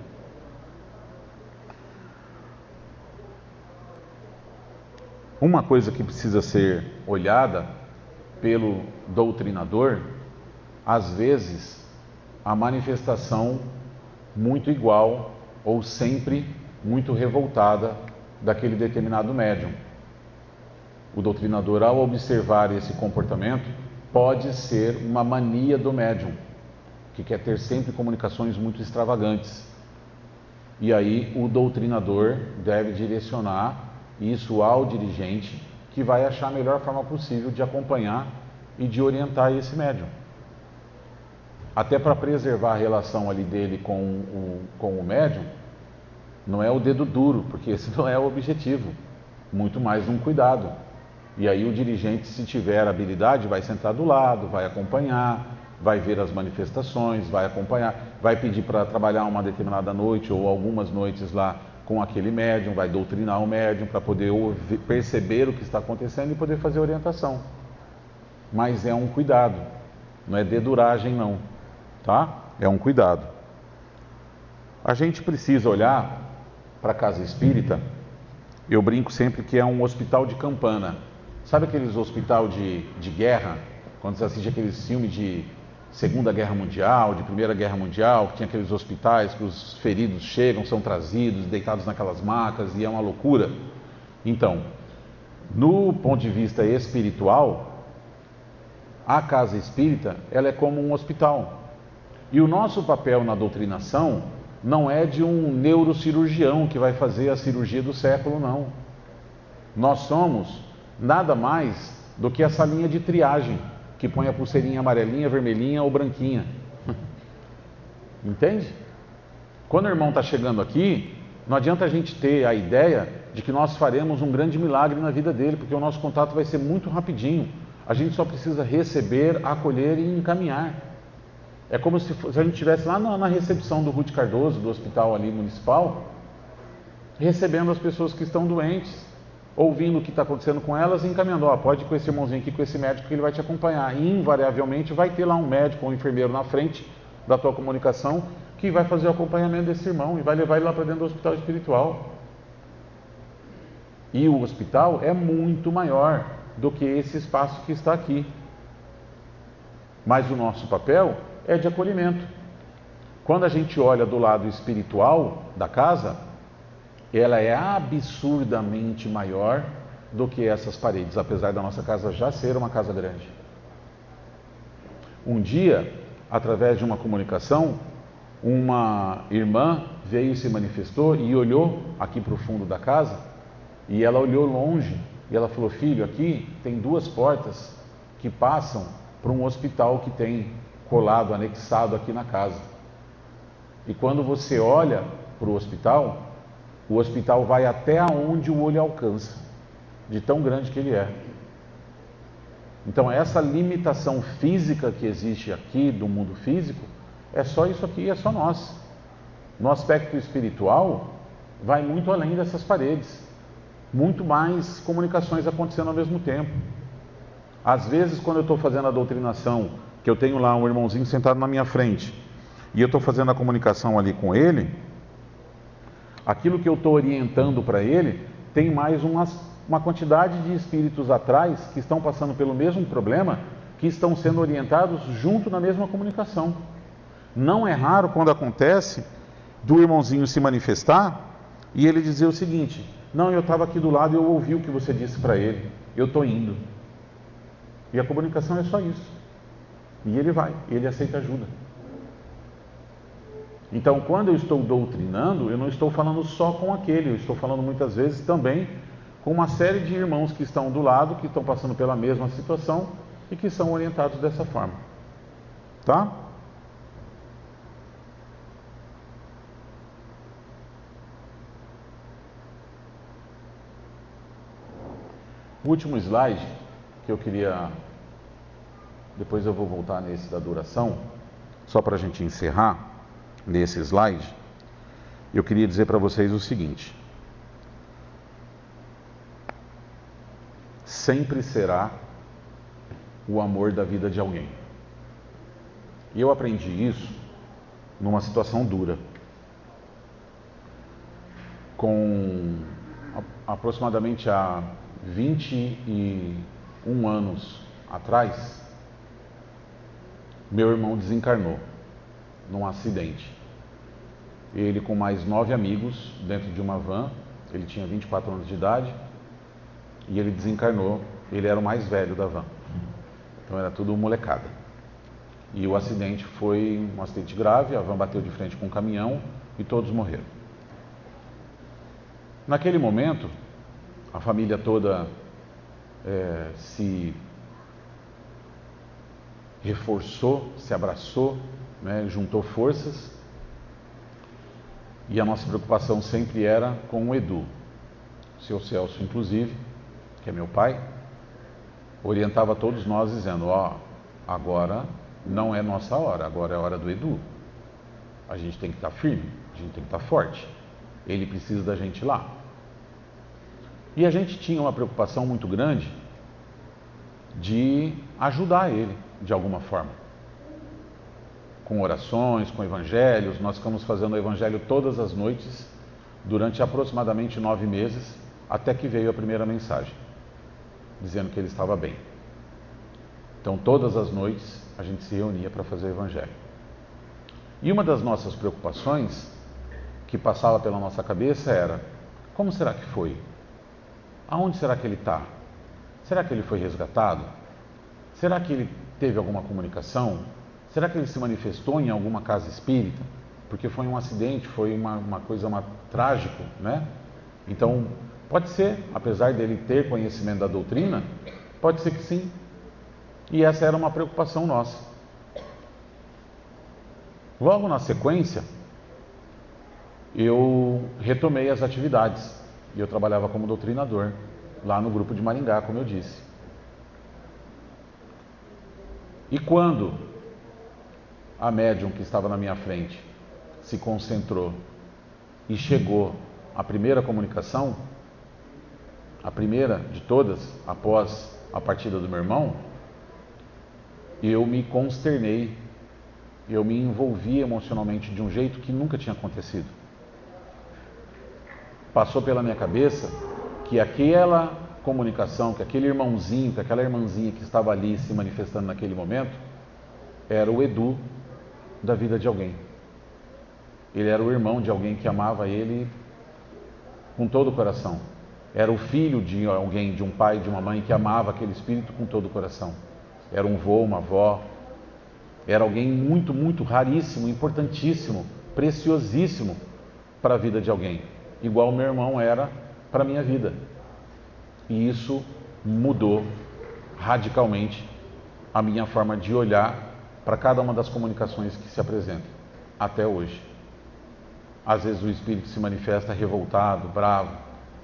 Uma coisa que precisa ser olhada pelo doutrinador, às vezes, a manifestação muito igual ou sempre muito revoltada daquele determinado médium. O doutrinador, ao observar esse comportamento, pode ser uma mania do médium, que quer ter sempre comunicações muito extravagantes. E aí o doutrinador deve direcionar isso ao dirigente, que vai achar a melhor forma possível de acompanhar e de orientar esse médium. Até para preservar a relação ali dele com o médium, não é o dedo duro, porque esse não é o objetivo, muito mais um cuidado. E aí o dirigente, se tiver habilidade, vai sentar do lado, vai acompanhar, vai ver as manifestações, vai acompanhar, vai pedir para trabalhar uma determinada noite ou algumas noites lá com aquele médium, vai doutrinar o médium para poder perceber o que está acontecendo e poder fazer orientação. Mas é um cuidado, não é deduragem não, tá? É um cuidado. A gente precisa olhar para a casa espírita, eu brinco sempre que é um hospital de campana. Sabe aqueles hospital de guerra, quando você assiste aqueles filmes de Segunda Guerra Mundial, de Primeira Guerra Mundial, que tinha aqueles hospitais que os feridos chegam, são trazidos, deitados naquelas macas e é uma loucura? Então, no ponto de vista espiritual, a casa espírita, ela é como um hospital. E o nosso papel na doutrinação não é de um neurocirurgião que vai fazer a cirurgia do século, não. Nós somos nada mais do que essa linha de triagem, que põe a pulseirinha amarelinha, vermelhinha ou branquinha. Entende? Quando o irmão está chegando aqui, não adianta a gente ter a ideia de que nós faremos um grande milagre na vida dele, porque o nosso contato vai ser muito rapidinho. A gente só precisa receber, acolher e encaminhar. É como se a gente estivesse lá na recepção do Ruth Cardoso, do hospital ali municipal, recebendo as pessoas que estão doentes, ouvindo o que está acontecendo com elas e encaminhando, pode ir com esse irmãozinho aqui, com esse médico que ele vai te acompanhar. E invariavelmente vai ter lá um médico ou um enfermeiro na frente da tua comunicação que vai fazer o acompanhamento desse irmão e vai levar ele lá para dentro do hospital espiritual. E o hospital é muito maior do que esse espaço que está aqui. Mas o nosso papel é de acolhimento. Quando a gente olha do lado espiritual da casa, ela é absurdamente maior do que essas paredes, apesar da nossa casa já ser uma casa grande. Um dia, através de uma comunicação, uma irmã veio e se manifestou e olhou aqui para o fundo da casa, e ela olhou longe, e ela falou, filho, aqui tem 2 portas que passam para um hospital que tem colado, anexado aqui na casa. E quando você olha para o hospital vai até aonde o olho alcança, de tão grande que ele é. Então essa limitação física que existe aqui do mundo físico, é só isso aqui, é só nós. No aspecto espiritual, vai muito além dessas paredes. Muito mais comunicações acontecendo ao mesmo tempo. Às vezes, quando eu estou fazendo a doutrinação, que eu tenho lá um irmãozinho sentado na minha frente, e eu estou fazendo a comunicação ali com ele, aquilo que eu estou orientando para ele, tem mais uma quantidade de espíritos atrás que estão passando pelo mesmo problema, que estão sendo orientados junto na mesma comunicação. Não é raro quando acontece do irmãozinho se manifestar e ele dizer o seguinte: não, eu estava aqui do lado e eu ouvi o que você disse para ele, eu estou indo. E a comunicação é só isso. E ele vai, ele aceita ajuda. Então, quando eu estou doutrinando, eu não estou falando só com aquele, eu estou falando muitas vezes também com uma série de irmãos que estão do lado, que estão passando pela mesma situação e que são orientados dessa forma. Tá? O último slide que eu queria, depois eu vou voltar nesse da duração, só para a gente encerrar nesse slide, eu queria dizer para vocês o seguinte: sempre será o amor da vida de alguém. E eu aprendi isso numa situação dura. Com aproximadamente há 21 anos atrás, meu irmão desencarnou num acidente. Ele com mais 9 amigos dentro de uma van, ele tinha 24 anos de idade e ele desencarnou. Ele era o mais velho da van, então era tudo molecada. E o acidente foi um acidente grave, a van bateu de frente com um caminhão e todos morreram. Naquele momento, a família toda se reforçou, se abraçou, né, juntou forças, e a nossa preocupação sempre era com o Edu. O seu Celso, inclusive, que é meu pai, orientava todos nós dizendo: agora não é nossa hora, agora é a hora do Edu. A gente tem que estar firme, a gente tem que estar forte. Ele precisa da gente lá. E a gente tinha uma preocupação muito grande de ajudar ele de alguma forma. Com orações, com evangelhos. Nós ficamos fazendo o evangelho todas as noites, durante aproximadamente 9 meses, até que veio a primeira mensagem, dizendo que ele estava bem. Então, todas as noites, a gente se reunia para fazer o evangelho. E uma das nossas preocupações, que passava pela nossa cabeça, era: como será que foi? Aonde será que ele está? Será que ele foi resgatado? Será que ele teve alguma comunicação? Será que ele se manifestou em alguma casa espírita? Porque foi um acidente, foi uma coisa trágico, né? Então, pode ser, apesar dele ter conhecimento da doutrina, pode ser que sim. E essa era uma preocupação nossa. Logo na sequência, eu retomei as atividades. E eu trabalhava como doutrinador, lá no grupo de Maringá, como eu disse. E quando a médium que estava na minha frente se concentrou e chegou à primeira comunicação, a primeira de todas, após a partida do meu irmão, eu me consternei, eu me envolvi emocionalmente de um jeito que nunca tinha acontecido. Passou pela minha cabeça que aquela comunicação, que aquele irmãozinho, que aquela irmãzinha que estava ali se manifestando naquele momento, era o Edu da vida de alguém. Ele era o irmão de alguém que amava ele com todo o coração. Era o filho de alguém, de um pai, de uma mãe que amava aquele espírito com todo o coração. Era um vô, uma avó. Era alguém muito, muito raríssimo, importantíssimo, preciosíssimo para a vida de alguém. Igual meu irmão era para a minha vida. E isso mudou radicalmente a minha forma de olhar para cada uma das comunicações que se apresentam até hoje. Às vezes o espírito se manifesta revoltado, bravo.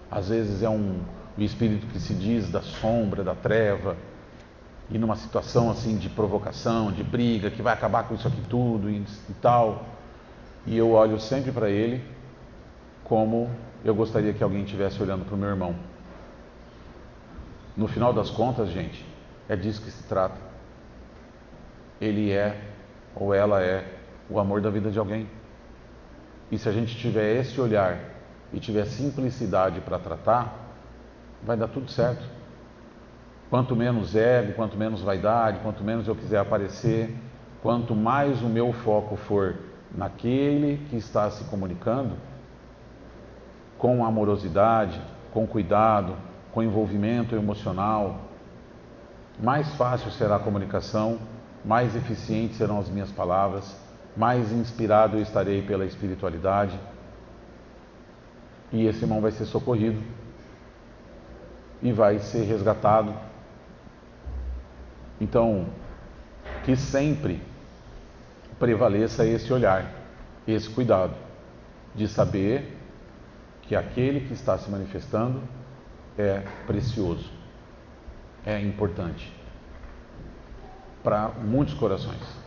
Às vezes é o espírito que se diz da sombra, da treva. e numa situação assim de provocação, de briga, que vai acabar com isso aqui tudo e tal, e eu olho sempre para ele como eu gostaria que alguém estivesse olhando para o meu irmão. No final das contas, gente, é disso que se trata. Ele é, ou ela é, o amor da vida de alguém. E se a gente tiver esse olhar e tiver simplicidade para tratar, vai dar tudo certo. Quanto menos ego, quanto menos vaidade, quanto menos eu quiser aparecer, quanto mais o meu foco for naquele que está se comunicando, com amorosidade, com cuidado, com envolvimento emocional, mais fácil será a comunicação, mais eficientes serão as minhas palavras, mais inspirado eu estarei pela espiritualidade, e esse irmão vai ser socorrido e vai ser resgatado. Então, que sempre prevaleça esse olhar, esse cuidado de saber que aquele que está se manifestando é precioso, é importante para muitos corações.